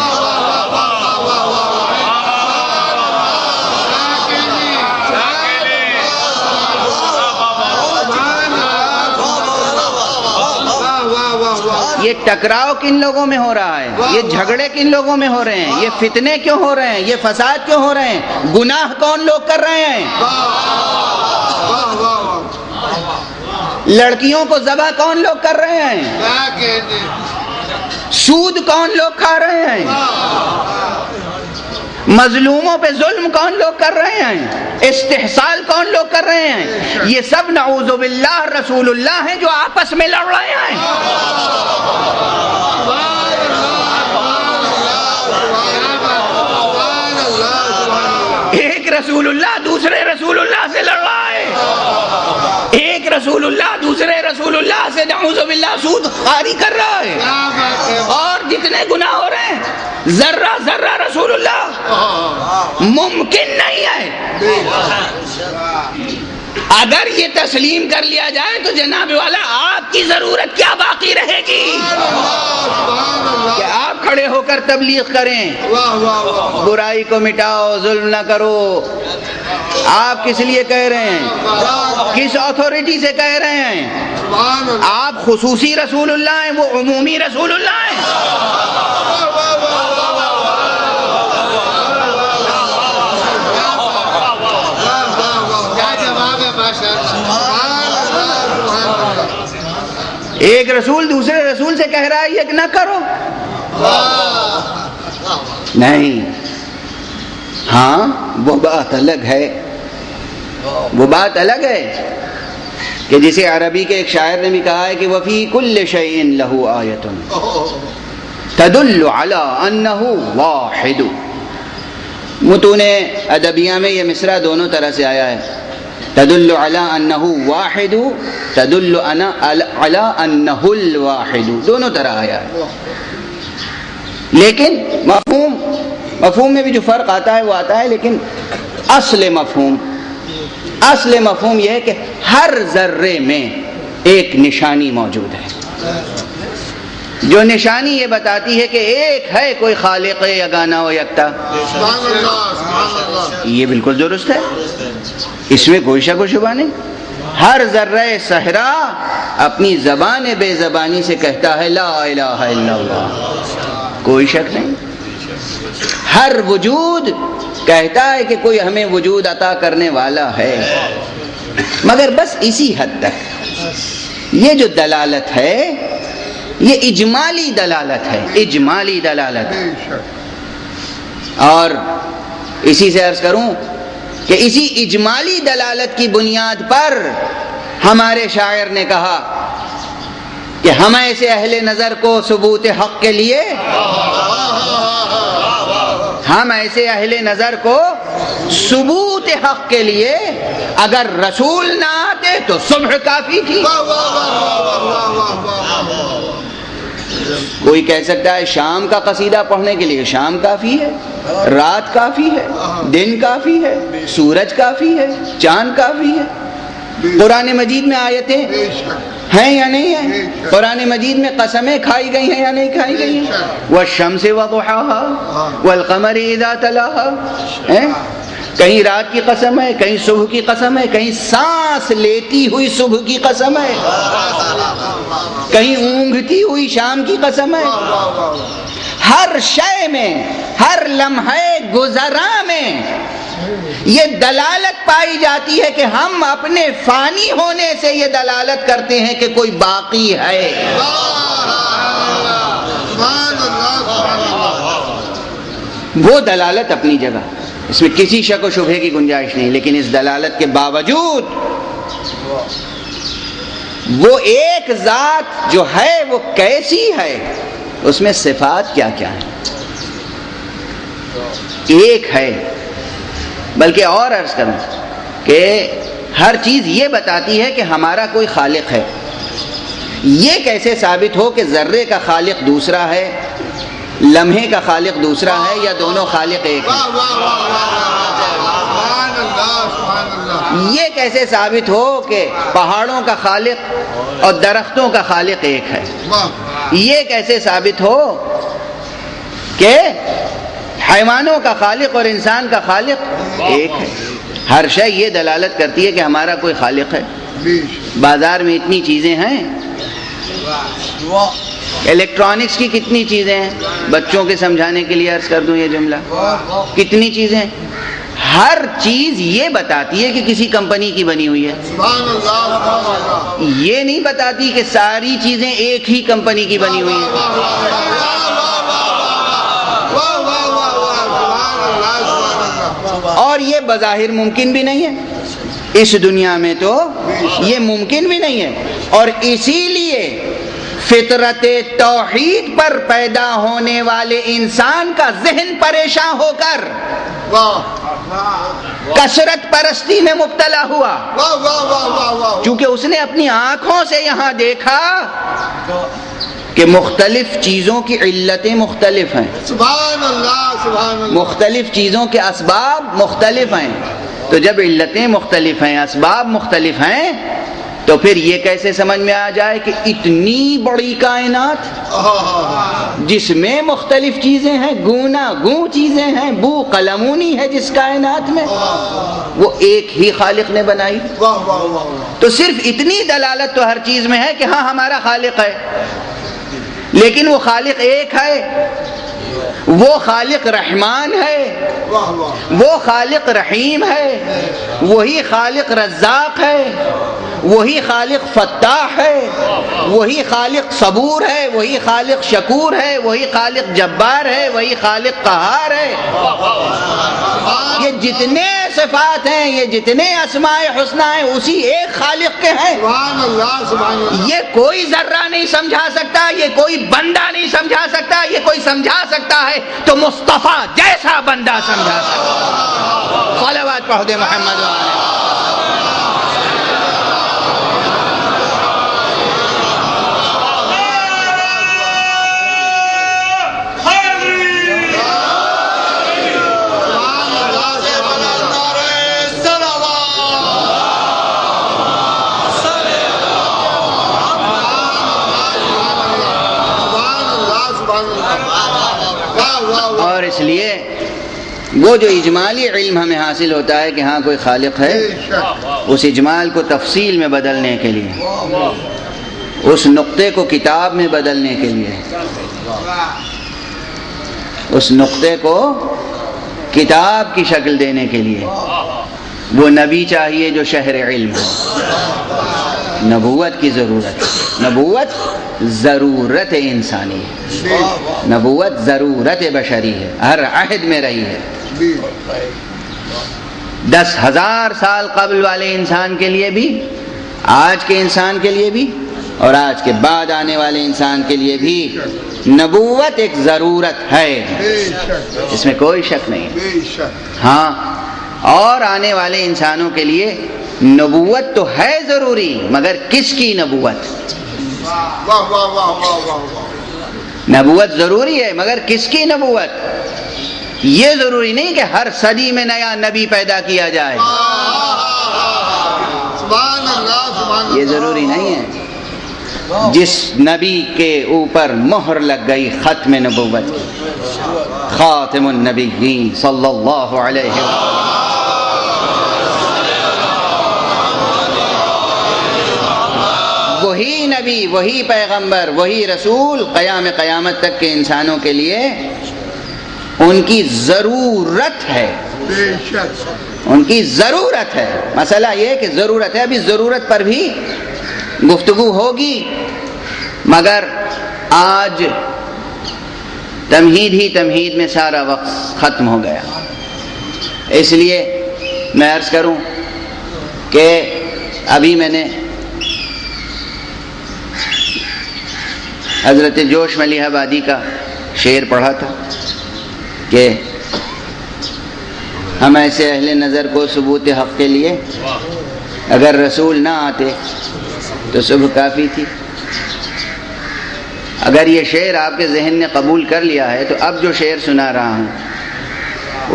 S3: یہ ٹکراؤ کن لوگوں میں ہو رہا ہے، یہ جھگڑے کن لوگوں میں ہو رہے ہیں، یہ فتنے کیوں ہو رہے ہیں، یہ فساد کیوں ہو رہے ہیں، گناہ کون لوگ کر رہے ہیں، لڑکیوں کو ذبح کون لوگ کر رہے ہیں، سود کون لوگ کھا رہے ہیں، مظلوموں پہ ظلم کون لوگ کر رہے ہیں، استحصال کون لوگ کر رہے ہیں، یہ سب نعوذ باللہ رسول اللہ ہیں جو آپس میں لڑ رہے ہیں۔ ایک رسول اللہ دوسرے رسول اللہ سے لڑ رہا ہے، ایک رسول اللہ دوسرے رسول اللہ سے نعوذ باللہ سود خواری کر رہا ہے، اور جتنے گناہ ہو رہے ہیں ذرہ ذرہ رسول اللہ ممکن نہیں ہے۔ اگر یہ تسلیم کر لیا جائے تو جناب والا آپ کی ضرورت کیا باقی رہے گی کہ آپ کھڑے ہو کر تبلیغ کریں، برائی کو مٹاؤ، ظلم نہ کرو۔ آپ کس لیے کہہ رہے ہیں، کس اتھارٹی سے کہہ رہے ہیں؟ آپ خصوصی رسول اللہ ہیں، وہ عمومی رسول اللہ ہیں۔ ایک رسول دوسرے رسول سے کہہ رہا ہے یہ نہ کرو، نہیں، ہاں وہ بات الگ ہے، وہ بات الگ ہے کہ جسے عربی کے ایک شاعر نے بھی کہا ہے کہ وفی کل شیء لہ آیۃ تدل علی انہ واحد۔ متون ادبیہ میں یہ مصرع دونوں طرح سے آیا ہے، تدل علی انہ واحد، تدل علی انہ الواحد، دونوں طرح آیا ہے۔ لیکن مفہوم میں بھی جو فرق آتا ہے وہ آتا ہے، لیکن اصل مفہوم یہ ہے کہ ہر ذرے میں ایک نشانی موجود ہے، جو نشانی یہ بتاتی ہے کہ ایک ہے کوئی خالق یگانہ و یکتا۔ یہ بالکل درست ہے، اس میں کوئی شک و شبہ نہیں۔ ہر ذرہ صحرا اپنی زبان بے زبانی سے کہتا ہے لا الہ الا اللہ، کوئی شک نہیں۔ ہر وجود کہتا ہے کہ کوئی ہمیں وجود عطا کرنے والا ہے، مگر بس اسی حد تک۔ یہ جو دلالت ہے یہ اجمالی دلالت ہے، اجمالی دلالت۔ اور اسی سے عرض کروں کہ اسی اجمالی دلالت کی بنیاد پر ہمارے شاعر نے کہا کہ ہم ایسے اہل نظر کو ثبوت حق کے لیے، ہم ایسے اہل نظر کو ثبوت حق کے لیے اگر رسول نہ آتے تو صبح کافی تھی۔ کوئی کہہ سکتا ہے شام کا قصیدہ پڑھنے کے لیے شام کافی ہے، رات کافی ہے، دن کافی ہے، سورج کافی ہے، چاند کافی ہے۔ قرآن مجید میں آیتیں ہیں یا نہیں ہیں؟ قرآن مجید میں قسمیں کھائی گئی ہیں یا نہیں کھائی گئی ہیں؟ والشمس وضحاها والقمر اذا تلاها، کہیں رات کی قسم ہے، کہیں صبح کی قسم ہے، کہیں سانس لیتی ہوئی صبح کی قسم ہے، کہیں اونگتی ہوئی شام کی قسم ہے۔ ہر شے میں، ہر لمحے گزراں میں یہ دلالت پائی جاتی ہے کہ ہم اپنے فانی ہونے سے یہ دلالت کرتے ہیں کہ کوئی باقی ہے۔ وہ دلالت اپنی جگہ، اس میں کسی شک و شبہے کی گنجائش نہیں، لیکن اس دلالت کے باوجود وہ ایک ذات جو ہے وہ کیسی ہے، اس میں صفات کیا کیا ہیں؟ ایک ہے، بلکہ اور عرض کروں کہ ہر چیز یہ بتاتی ہے کہ ہمارا کوئی خالق ہے۔ یہ کیسے ثابت ہو کہ ذرے کا خالق دوسرا ہے، لمحے کا خالق دوسرا ہے، یا دونوں خالق ایک ہیں؟ یہ کیسے ثابت ہو کہ پہاڑوں کا خالق اور درختوں کا خالق ایک ہے؟ یہ کیسے ثابت ہو کہ حیوانوں کا خالق اور انسان کا خالق ایک ہے؟ ہر شے یہ دلالت کرتی ہے کہ ہمارا کوئی خالق ہے۔ بازار میں اتنی چیزیں ہیں، الیکٹرانکس کی کتنی چیزیں ہیں، بچوں کے سمجھانے کے لیے عرض کر دوں یہ جملہ، کتنی چیزیں ہیں، ہر چیز یہ بتاتی ہے کہ کسی کمپنی کی بنی ہوئی ہے،
S2: سبحان اللہ سبحان اللہ
S3: یہ نہیں بتاتی کہ ساری چیزیں ایک ہی کمپنی کی بنی ہوئی ہیں۔
S2: واہ واہ واہ واہ سبحان اللہ سبحان اللہ
S3: اور یہ بظاہر ممکن بھی نہیں ہے، اس دنیا میں تو یہ ممکن بھی نہیں ہے، اور اسی لیے فطرت توحید پر پیدا ہونے والے انسان کا ذہن پریشان ہو کر
S2: واہ
S3: کثرت پرستی میں مبتلا ہوا،
S2: واہ واہ واہ واہ واہ
S3: چونکہ اس نے اپنی آنکھوں سے یہاں دیکھا کہ مختلف چیزوں کی علتیں مختلف ہیں،
S2: سبحان اللہ سبحان اللہ
S3: مختلف چیزوں کے اسباب مختلف ہیں، تو جب علتیں مختلف ہیں، اسباب مختلف ہیں، تو پھر یہ کیسے سمجھ میں آ جائے کہ اتنی بڑی کائنات جس میں مختلف چیزیں ہیں، گونا گوں چیزیں ہیں، بو قلمونی ہے جس کائنات میں، وہ ایک ہی خالق نے بنائی۔
S2: واہ واہ واہ واہ
S3: تو صرف اتنی دلالت تو ہر چیز میں ہے کہ ہاں ہمارا خالق ہے، لیکن وہ خالق ایک ہے، وہ خالق رحمان ہے،
S2: واہ واہ
S3: وہ خالق رحیم ہے، وہی خالق رزاق ہے، وہی خالق فتاح ہے، وہی خالق صبور ہے، وہی خالق شکور ہے، وہی خالق جبار ہے، وہی خالق قہار ہے۔ یہ جتنے صفات ہیں، یہ جتنے اسماء حسنی ہیں، اسی ایک خالق کے ہیں۔
S2: سبحان اللہ سبحان اللہ
S3: یہ کوئی ذرہ نہیں سمجھا سکتا، یہ کوئی بندہ نہیں سمجھا سکتا، یہ کوئی سمجھا سکتا ہے تو مصطفیٰ جیسا بندہ سمجھا سکتا۔ صلوات پڑھ دے محمد وعلیہ۔ اور اس لیے وہ جو اجمالی علم ہمیں حاصل ہوتا ہے کہ ہاں کوئی خالق ہے، اس اجمال کو تفصیل میں بدلنے کے لیے، اس نقطے کو کتاب میں بدلنے کے لیے، اس نقطے کو کتاب کی شکل دینے کے لیے وہ نبی چاہیے جو شہر علم ہے۔ نبوت کی ضرورت، نبوت ضرورت انسانی ہے، نبوت ضرورت بشری ہے، ہر عہد میں رہی ہے۔ 10,000 سال قبل والے انسان کے لیے بھی، آج کے انسان کے لیے بھی، اور آج کے بعد آنے والے انسان کے لیے بھی نبوت ایک ضرورت ہے، اس میں کوئی شک نہیں ہے۔ ہاں، اور آنے والے انسانوں کے لیے نبوت تو ہے ضروری، مگر کس کی نبوت؟
S2: واہ واہ واہ واہ واہ
S3: نبوت ضروری ہے، مگر کس کی نبوت؟ یہ ضروری نہیں کہ ہر صدی میں نیا نبی پیدا کیا جائے،
S2: سبحان اللہ سبحان اللہ
S3: یہ ضروری نہیں ہے۔ جس نبی کے اوپر مہر لگ گئی ختم نبوت کی، خاتم النبیین صلی اللہ علیہ وسلم، وہی نبی، وہی پیغمبر، وہی رسول قیامت تک کے انسانوں کے لیے ان کی ضرورت ہے،
S2: بے شک
S3: ان کی ضرورت ہے۔ مسئلہ یہ کہ ضرورت ہے، ابھی ضرورت پر بھی گفتگو ہوگی، مگر آج تمہید میں سارا وقت ختم ہو گیا۔ اس لیے میں عرض کروں کہ ابھی میں نے حضرت جوش ملیح آبادی کا شعر پڑھا تھا کہ ہم ایسے اہل نظر کو ثبوت حق کے لیے اگر رسول نہ آتے تو صبح کافی تھی۔ اگر یہ شعر آپ کے ذہن نے قبول کر لیا ہے تو اب جو شعر سنا رہا ہوں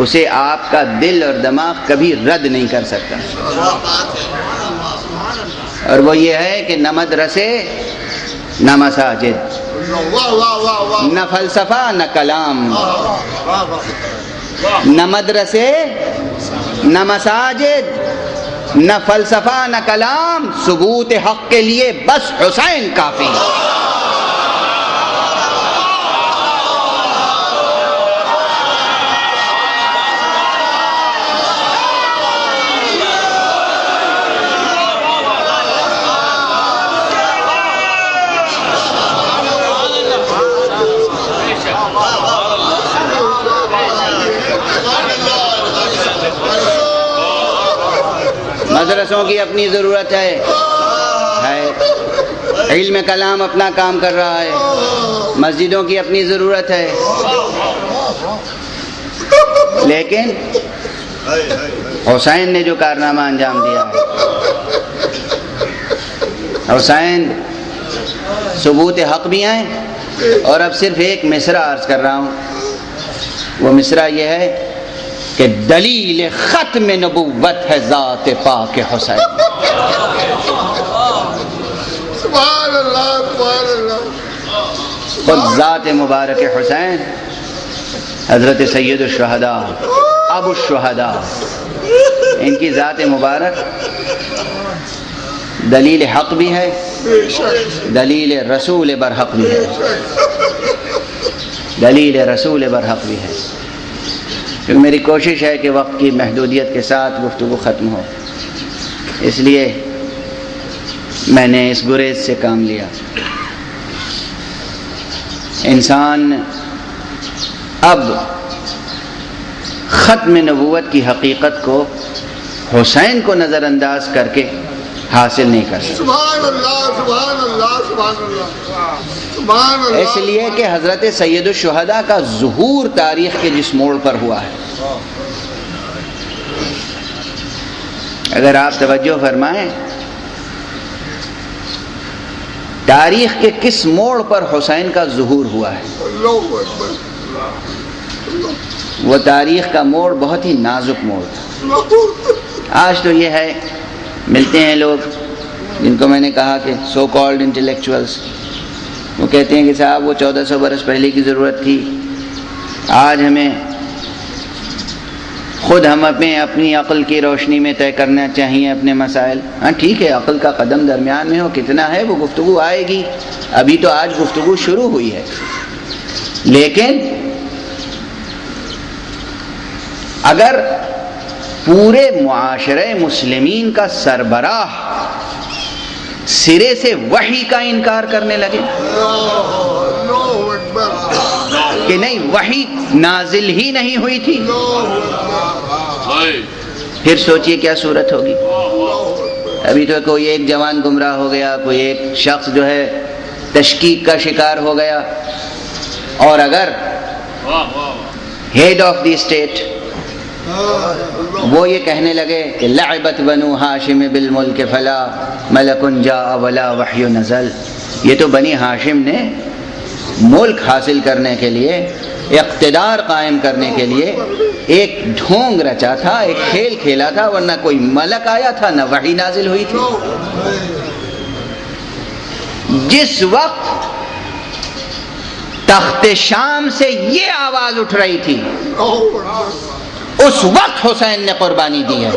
S3: اسے آپ کا دل اور دماغ کبھی رد نہیں کر سکتا، اور وہ یہ ہے کہ نہ مدرسے نہ مساجد،
S2: واہ واہ واہ واہ
S3: نہ فلسفہ نہ کلام،
S2: واہ واہ
S3: نہ مدرسے نہ مساجد نہ فلسفہ نہ کلام، ثبوت حق کے لیے بس حسین کافی۔ مدرسوں کی اپنی ضرورت ہے، علم کلام اپنا کام کر رہا ہے، مسجدوں کی اپنی ضرورت ہے، لیکن حسین نے جو کارنامہ انجام دیا ہے، حسین ثبوت حق بھی ہیں. اور اب صرف ایک مصرع عرض کر رہا ہوں، وہ مصرع یہ ہے کہ دلیل ختم نبوت ہے ذات پاک حسین.
S2: سبحان اللہ سبحان اللہ.
S3: خود ذات مبارک حسین حضرت سید الشہداء ابو الشہداء، ان کی ذات مبارک دلیل حق بھی ہے، دلیل رسول برحق بھی ہے، دلیل رسول برحق بھی ہے. کیونکہ میری کوشش ہے کہ وقت کی محدودیت کے ساتھ گفتگو ختم ہو، اس لیے میں نے اس گریز سے کام لیا. انسان اب ختم نبوت کی حقیقت کو حسین کو نظر انداز کر کے حاصل نہیں کر سکتا.
S2: سبحان اللہ سبحان اللہ سبحان اللہ سبحان اللہ.
S3: اس لیے کہ حضرت سید الشہداء کا ظہور تاریخ کے جس موڑ پر ہوا ہے، اگر آپ توجہ فرمائیں تاریخ کے کس موڑ پر حسین کا ظہور ہوا ہے،
S2: اللہ اکبر.
S3: وہ تاریخ کا موڑ بہت ہی نازک موڑ تھا. آج تو یہ ہے، ملتے ہیں لوگ جن کو میں نے کہا کہ سو کالڈ انٹلیکچوئلس، وہ کہتے ہیں کہ صاحب وہ 1400 برس پہلے کی ضرورت تھی، آج ہمیں خود ہم اپنی عقل کی روشنی میں طے کرنا چاہیے اپنے مسائل. ہاں ٹھیک ہے، عقل کا قدم درمیان میں ہو، کتنا ہے وہ گفتگو آئے گی، ابھی تو آج گفتگو شروع ہوئی ہے. لیکن اگر پورے معاشرے مسلمین کا سربراہ سرے سے وحی کا انکار کرنے لگے کہ نہیں وحی نازل ہی نہیں ہوئی تھی، پھر سوچئے کیا صورت ہوگی. ابھی تو کوئی ایک جوان گمراہ ہو گیا، کوئی ایک شخص جو ہے تشکیک کا شکار ہو گیا، اور اگر ہیڈ آف دی اسٹیٹ وہ یہ کہنے لگے کہ لعبت بنو ہاشم بالملک فلا ملک جاء ولا وحی نزل، یہ تو بنی ہاشم نے ملک حاصل کرنے کے لیے، اقتدار قائم کرنے کے لیے ایک ڈھونگ رچا تھا، ایک کھیل کھیلا تھا، ورنہ کوئی ملک آیا تھا نہ وحی نازل ہوئی تھی. جس وقت تخت شام سے یہ آواز اٹھ رہی تھی اس وقت حسین نے قربانی دی ہے.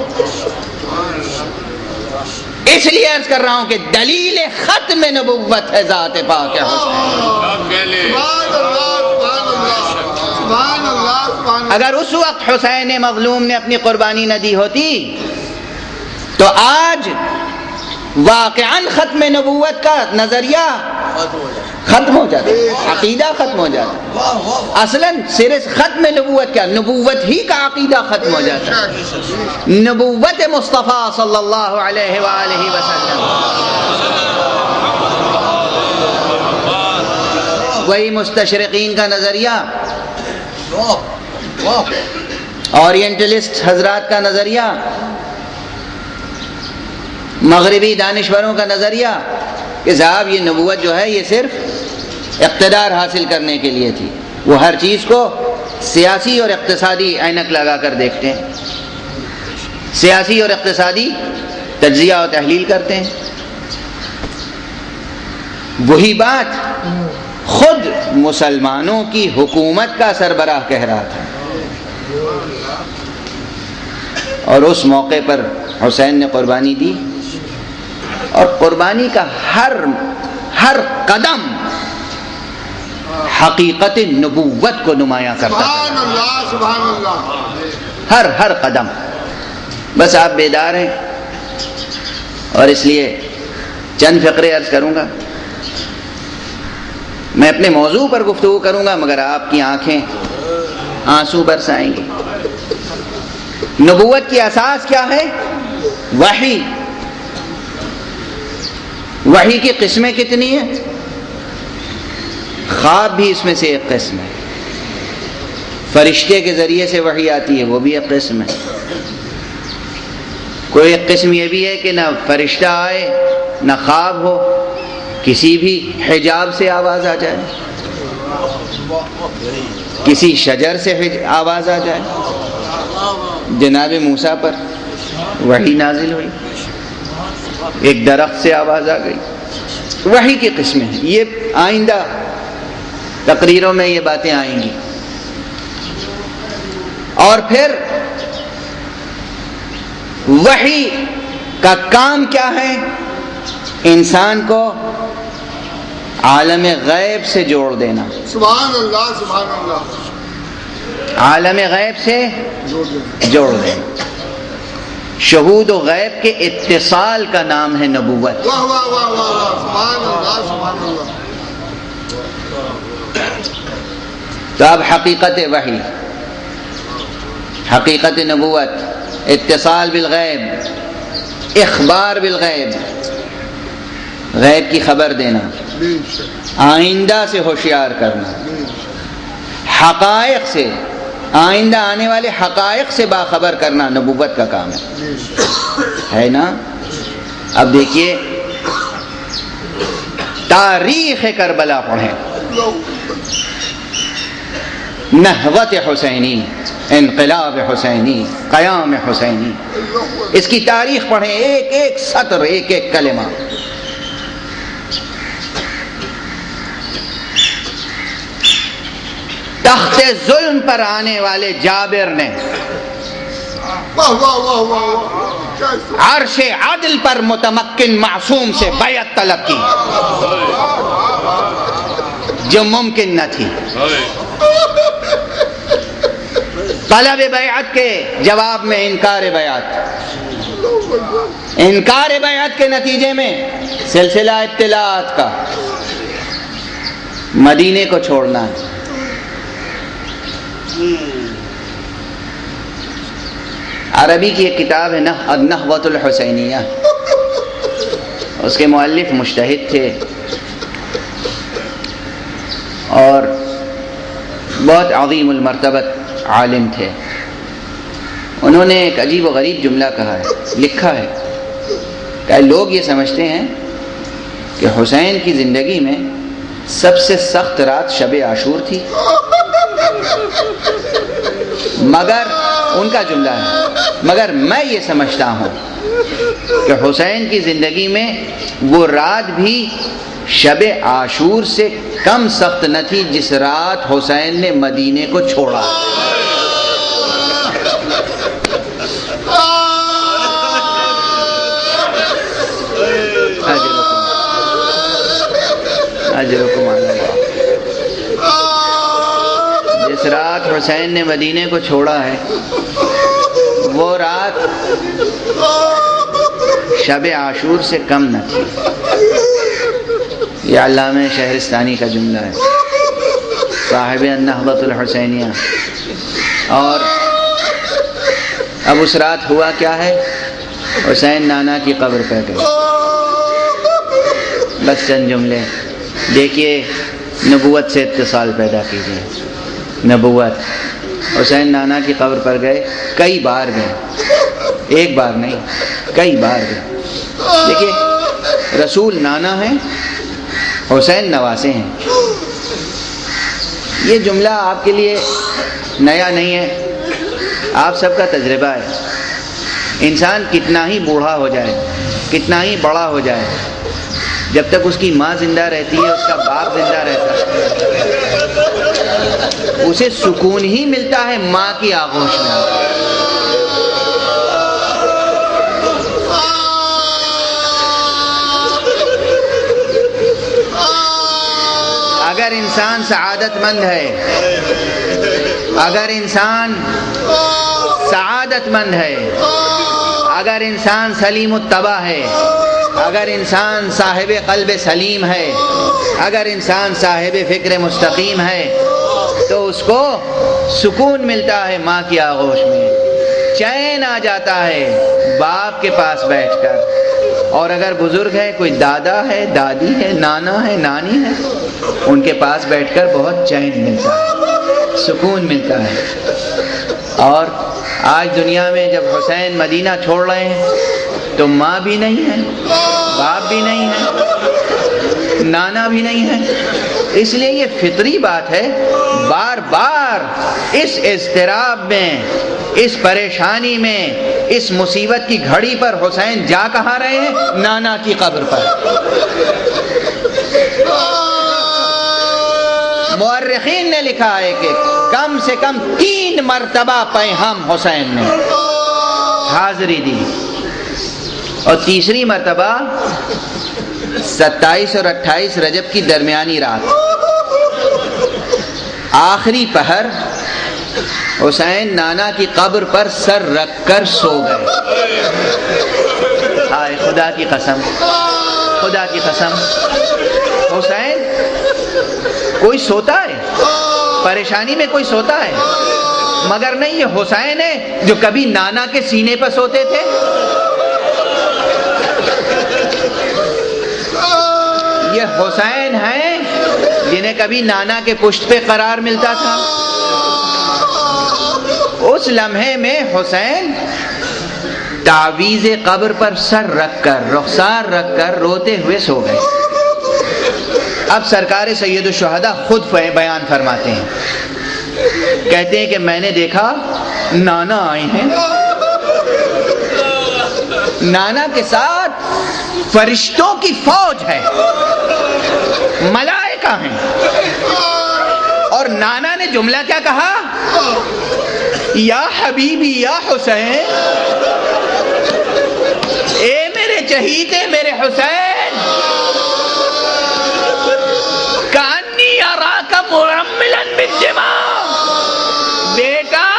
S3: اس لیے عرض کر رہا ہوں کہ دلیل ختم نبوت ہے ذات پاک حسین. اگر اس وقت حسین مظلوم نے اپنی قربانی نہ دی ہوتی تو آج واقعاً ختم نبوت کا نظریہ ختم ہو جاتا، عقیدہ ختم ہو جاتا. اصلاً سرے ختم نبوت کیا، نبوت ہی کا عقیدہ ختم ہو جاتا. نبوت مصطفیٰ صلی اللہ علیہ وآلہ وسلم، وہی مستشرقین کا نظریہ، اورینٹلسٹ حضرات کا نظریہ، مغربی دانشوروں کا نظریہ کہ صاحب یہ نبوت جو ہے یہ صرف اقتدار حاصل کرنے کے لیے تھی. وہ ہر چیز کو سیاسی اور اقتصادی اینک لگا کر دیکھتے ہیں، سیاسی اور اقتصادی تجزیہ و تحلیل کرتے ہیں. وہی بات خود مسلمانوں کی حکومت کا سربراہ کہہ رہا تھا، اور اس موقع پر حسین نے قربانی دی، اور قربانی کا ہر قدم حقیقت نبوت کو نمایاں کرتا
S2: سبحان اللہ سبحان اللہ.
S3: ہر قدم. بس آپ بیدار ہیں، اور اس لیے چند فقرے عرض کروں گا. میں اپنے موضوع پر گفتگو کروں گا مگر آپ کی آنکھیں آنسو برسائیں گی. نبوت کی اساس کیا ہے؟ وحی کی قسمیں کتنی ہیں؟ خواب بھی اس میں سے ایک قسم ہے، فرشتے کے ذریعے سے وحی آتی ہے، وہ بھی ایک قسم ہے۔ کوئی ایک قسم یہ بھی ہے کہ نہ فرشتہ آئے نہ خواب ہو، کسی بھی حجاب سے آواز آ جائے، کسی شجر سے آواز آ جائے۔ جناب موسیٰ پر وحی نازل ہوئی، ایک درخت سے آواز آ گئی، وحی کی قسمیں ہیں۔ یہ آئندہ تقریروں میں یہ باتیں آئیں گی۔ اور پھر وحی کا کام کیا ہے؟ انسان کو عالم غیب سے جوڑ دینا۔
S2: سبحان اللہ سبحان اللہ،
S3: عالم غیب سے جوڑ دینا۔ شہود و غیب کے اتصال کا نام ہے نبوت۔
S2: واہ واہ واہ واہ واہ، سبحان اللہ سبحان اللہ۔
S3: تو اب حقیقت وحی، حقیقت نبوت، اتصال بالغیب، اخبار بالغیب، غیب کی خبر دینا، آئندہ سے ہوشیار کرنا، حقائق سے، آئندہ آنے والے حقائق سے باخبر کرنا نبوت کا کام ہے نا؟ اب دیکھیے تاریخ کربلا پڑھیں، نہضت حسینی، انقلاب حسینی، قیام حسینی، اس کی تاریخ پڑھیں، ایک ایک سطر، ایک ایک کلمہ۔ تخت ظلم پر آنے والے جابر نے
S2: واہ واہ واہ واہ،
S3: عرش عدل پر متمکن معصوم سے بیعت طلب کی جو ممکن نہ تھی۔ طلب بیعت کے جواب میں انکار بیعت، انکار بیعت کے نتیجے میں سلسلہ ابتلاءات کا، مدینے کو چھوڑنا ہے۔ عربی کی ایک کتاب ہے النہضۃ الحسینیہ، اس کے مؤلف مجتہد تھے اور بہت عظیم المرتبت عالم تھے۔ انہوں نے ایک عجیب و غریب جملہ کہا ہے، لکھا ہے کہ لوگ یہ سمجھتے ہیں کہ حسین کی زندگی میں سب سے سخت رات شب عاشور تھی، مگر ان کا جملہ ہے، مگر میں یہ سمجھتا ہوں کہ حسین کی زندگی میں وہ رات بھی شب عاشور سے کم سخت نہ تھی جس رات حسین نے مدینے کو چھوڑا۔ اجرکم علی اللہ۔ جس رات حسین نے مدینے کو چھوڑا ہے وہ رات شب عاشور سے کم نہ تھی۔ یہ علامہ شہرستانی کا جملہ ہے، صاحب النہضۃ الحسینیہ۔ اور اب اس رات ہوا کیا ہے؟ حسین نانا کی قبر پہ گئے۔ بس چند جملے دیکھیے، نبوت سے اتصال پیدا کیجیے۔ نبوت، حسین نانا کی قبر پر گئے، کئی بار گئے، ایک بار نہیں، کئی بار گئے۔ دیکھیے، رسول نانا ہیں، حسین نواسے ہیں۔ یہ جملہ آپ کے لیے نیا نہیں ہے، آپ سب کا تجربہ ہے۔ انسان کتنا ہی بوڑھا ہو جائے، کتنا ہی بڑا ہو جائے، جب تک اس کی ماں زندہ رہتی ہے، اس کا باپ زندہ رہتا ہے، اسے سکون ہی ملتا ہے ماں کی آغوش میں۔ اگر انسان سعادت مند ہے، اگر انسان سعادت مند ہے، اگر انسان سلیم الطبع ہے، اگر انسان صاحب قلب سلیم ہے، اگر انسان صاحب فکر مستقیم ہے، تو اس کو سکون ملتا ہے ماں کی آغوش میں۔ چین آ جاتا ہے باپ کے پاس بیٹھ کر، اور اگر بزرگ ہے، کوئی دادا ہے، دادی ہے، نانا ہے، نانی ہے، ان کے پاس بیٹھ کر بہت چین ملتا ہے، سکون ملتا ہے۔ اور آج دنیا میں جب حسین مدینہ چھوڑ رہے ہیں تو ماں بھی نہیں ہے، باپ بھی نہیں ہے، نانا بھی نہیں ہے، اس لیے یہ فطری بات ہے، بار بار اس اضطراب میں، اس پریشانی میں، اس مصیبت کی گھڑی پر حسین جا کہاں رہے ہیں؟ نانا کی قبر پر۔ مورخین نے لکھا ہے کہ کم سے کم 3 مرتبہ پیہم حسین نے حاضری دی، اور تیسری مرتبہ 27 اور 28 رجب کی درمیانی رات، آخری پہر حسین نانا کی قبر پر سر رکھ کر سو گئے۔ آئے خدا کی قسم، خدا کی قسم، حسین کوئی سوتا ہے، پریشانی میں کوئی سوتا ہے، مگر نہیں، یہ حسین ہے جو کبھی نانا کے سینے پر سوتے تھے، یہ حسین ہیں جنہیں کبھی نانا کے پشت پہ قرار ملتا تھا۔ اس لمحے میں حسین تعویذ قبر پر سر رکھ کر، رخسار رکھ کر روتے ہوئے سو گئے۔ اب سرکار سید الشہداء خود بیان فرماتے ہیں، کہتے ہیں کہ میں نے دیکھا نانا آئے ہیں، نانا کے ساتھ فرشتوں کی فوج ہے، ملائکہ ہیں، اور نانا نے جملہ کیا کہا؟ یا حبیبی یا حسین، اے میرے چہیتے میرے حسین، کانی اراک مرملا بالدماء، بیٹا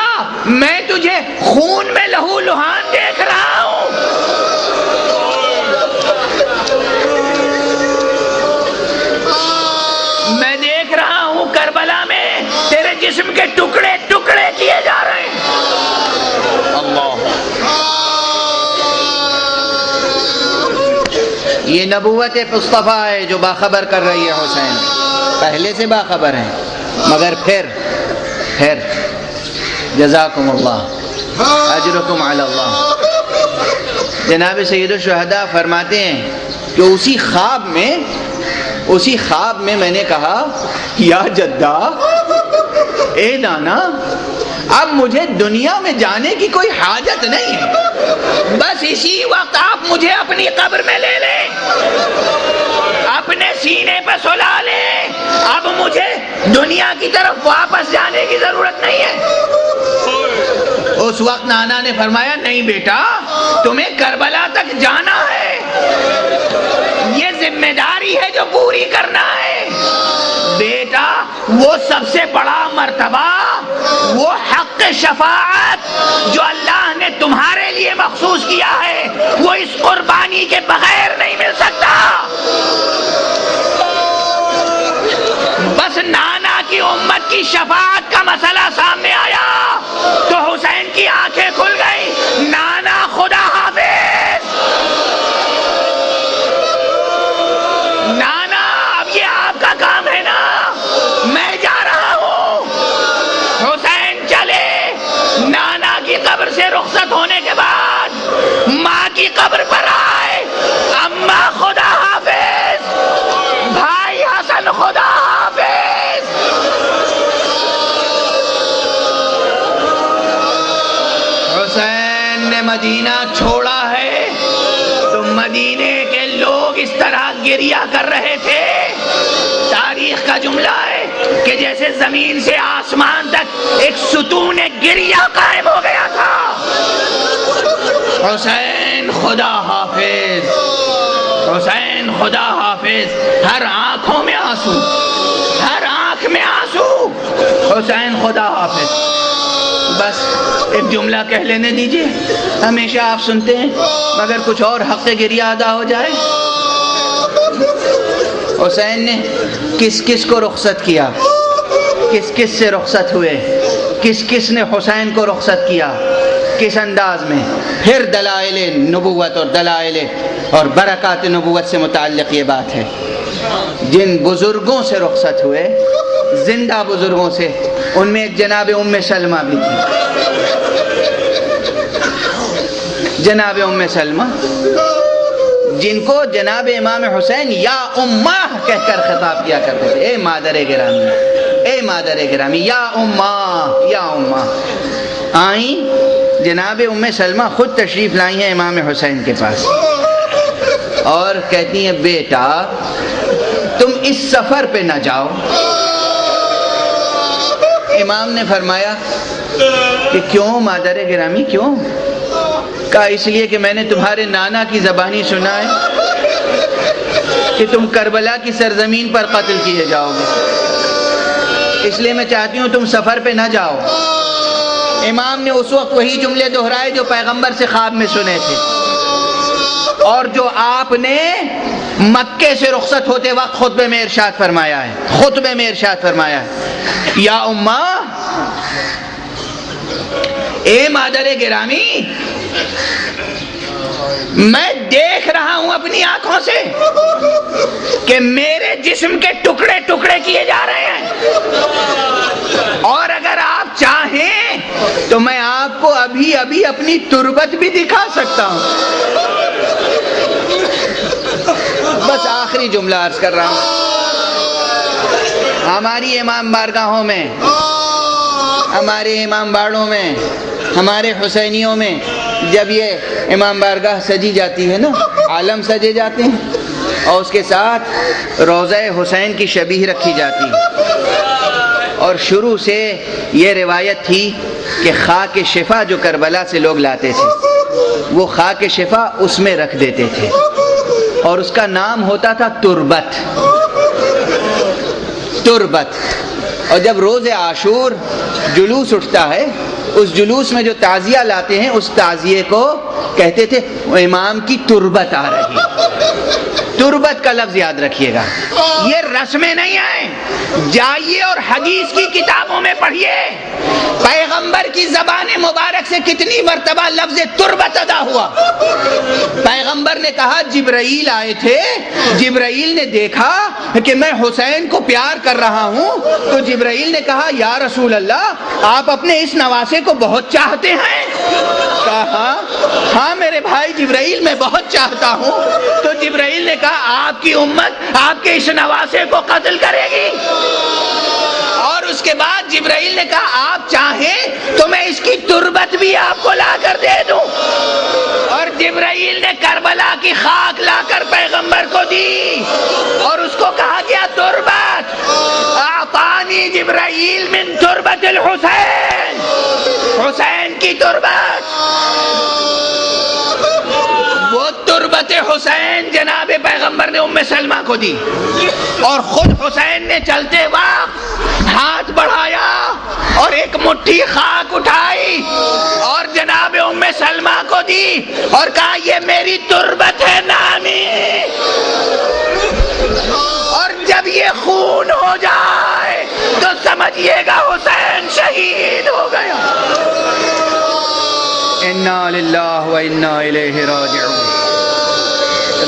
S3: میں تجھے خون میں لہو لہان دیکھ رہا ہوں۔ میں دیکھ رہا ہوں کربلا میں تیرے جسم کے ٹکڑے ٹکڑے کیے جا رہے ہیں۔ اللہ، یہ نبوت مصطفیٰ ہے جو باخبر کر رہی ہے حسین، پہلے سے باخبر ہیں، مگر پھر جزاکم اللہ اجرکم علی اللہ۔ جناب سید الشہداء فرماتے ہیں کہ اسی خواب میں میں نے کہا یا جدہ، اے نانا، اب مجھے دنیا میں جانے کی کوئی حاجت نہیں ہے، بس اسی وقت آپ مجھے اپنی قبر میں لے لیں، اپنے سینے پہ سلا لیں، اب مجھے دنیا کی طرف واپس جانے کی ضرورت نہیں ہے۔ اس وقت نانا نے فرمایا نہیں بیٹا، تمہیں کربلا تک جانا ہے، یہ ذمہ داری ہے جو پوری کرنا ہے۔ بیٹا وہ سب سے بڑا مرتبہ، وہ حق شفاعت جو اللہ نے تمہارے لیے مخصوص کیا ہے، وہ اس قربانی کے بغیر نہیں مل سکتا۔ بس نانا کی امت کی شفاعت کا مسئلہ سامنے آیا تو حسین کی آنکھیں کھل گئی، نانا خدا حافظ، نانا اب یہ آپ کا کام ہے نا، میں جا رہا ہوں۔ حسین چلے، نانا کی قبر سے رخصت ہونے کے بعد ماں کی قبر پر آئے، اماں خدا حافظ، بھائی حسن خدا حافظ۔ حسین نے مدینہ چھوڑا ہے تو مدینے کے لوگ اس طرح گریہ کر رہے تھے، تاریخ کا جملہ ہے کہ جیسے زمین سے آسمان تک ایک ستون گریہ قائم ہو گیا تھا۔ حسین خدا حافظ، حسین خدا حافظ، ہر آنکھوں میں آنسو، ہر آنکھ میں آنسو، حسین خدا حافظ۔ بس ایک جملہ کہہ لینے دیجئے، ہمیشہ آپ سنتے ہیں، مگر کچھ اور حق گریہ ادا ہو جائے۔ حسین نے کس کس کو رخصت کیا، کس کس سے رخصت ہوئے، کس کس نے حسین کو رخصت کیا؟ کس انداز میں؟ پھر دلائل نبوت اور دلائل اور برکات نبوت سے متعلق یہ بات ہے. جن بزرگوں سے رخصت ہوئے، زندہ بزرگوں سے، ان میں ایک جناب ام سلمہ بھی تھی. جناب ام سلمہ جن کو جناب امام حسین یا امہ کہہ کر خطاب کیا کرتے تھے، اے مادر گرامی، اے مادر گرامی، یا امہ، یا امہ. آئیں جناب ام سلمہ خود تشریف لائی ہیں امام حسین کے پاس اور کہتی ہیں بیٹا تم اس سفر پہ نہ جاؤ. امام نے فرمایا کہ کیوں مادر گرامی کیوں؟ کہا اس لیے کہ میں نے تمہارے نانا کی زبانی سنا ہے کہ تم کربلا کی سرزمین پر قتل کیے جاؤ گے، اس لیے میں چاہتی ہوں تم سفر پہ نہ جاؤ. امام نے اس وقت وہی جملے دہرائے جو پیغمبر سے خواب میں سنے تھے اور جو آپ نے مکے سے رخصت ہوتے وقت خطبے میں ارشاد فرمایا ہے. خطبے میں ارشاد فرمایا ہے، یا امہ، اے مادر گرامی، میں دیکھ رہا ہوں اپنی آنکھوں سے کہ میرے جسم کے ٹکڑے ٹکڑے کیے جا رہے ہیں، اور اگر آپ چاہیں تو میں آپ کو ابھی ابھی اپنی تربت بھی دکھا سکتا ہوں. بس آخری جملہ عرض کر رہا ہوں. ہماری امام بارگاہوں میں، ہمارے امام باڑوں میں، ہمارے حسینیوں میں جب یہ امام بارگاہ سجی جاتی ہے نا، عالم سجے جاتے ہیں اور اس کے ساتھ روضہ حسین کی شبیہ رکھی جاتی ہے. اور شروع سے یہ روایت تھی کہ خاک شفا جو کربلا سے لوگ لاتے تھے وہ خاک شفا اس میں رکھ دیتے تھے اور اس کا نام ہوتا تھا تربت. تربت. اور جب روز عاشور جلوس اٹھتا ہے، اس جلوس میں جو تعزیہ لاتے ہیں اس تعزیے کو کہتے تھے امام کی تربت آ رہی ہے. تربت کا لفظ یاد رکھیے گا، یہ رسمیں نہیں ہیں. جائیے اور حدیث کی کتابوں میں پڑھیے پیغمبر کی زبان مبارک سے کتنی مرتبہ لفظ تربت ادا ہوا. پیغمبر نے کہا جبرائیل آئے تھے، جبرائیل نے دیکھا کہ میں حسین کو پیار کر رہا ہوں تو جبرائیل نے کہا یا رسول اللہ آپ اپنے اس نواسے کو بہت چاہتے ہیں؟ کہا ہاں میرے بھائی جبرائیل میں بہت چاہتا ہوں. تو جبرائیل نے کہا آپ کی امت آپ کے اس نواسے کو قتل کرے گی. اور اس کے بعد جبرائیل نے کہا آپ چاہیں تو میں اس کی تربت بھی آپ کو لا کر دے دوں. اور جبرائیل نے کربلا کی خاک لا کر پیغمبر کو دی اور اس کو کہا گیا تربت. اعطانی جبرائیل من تربت الحسین، حسین کی تربت. وہ تربت حسین جناب پیغمبر نے ام سلمہ کو دی اور خود حسین نے چلتے وقت ہاتھ بڑھایا اور ایک مٹھی خاک اٹھائی اور جناب ام سلمہ کو دی اور کہا یہ میری تربت ہے نامی. اور جب یہ خون ہو جائے تو سمجھیے گا حسین شہید ہو گیا. انا للہ و انا الیہ راجعون،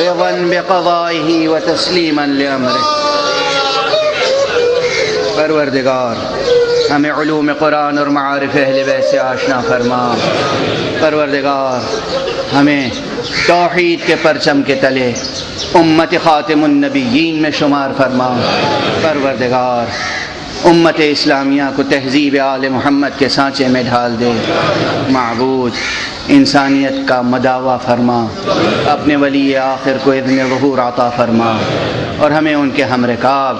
S3: رضا بقضائہ و تسلیما لامرہ. پروردگار ہمیں علوم قرآن اور معارف اہل بیت سے آشنا فرما. پروردگار ہمیں توحید کے پرچم کے تلے امت خاتم النبیین میں شمار فرما. پروردگار امت اسلامیہ کو تہذیب آل محمد کے سانچے میں ڈھال دے. معبود انسانیت کا مداوا فرما، اپنے ولی آخر کو اذن ظہور عطا فرما اور ہمیں ان کے ہم رکاب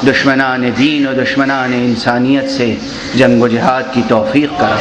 S3: دشمنان دین و دشمنان انسانیت سے جنگ و جہاد کی توفیق کرا.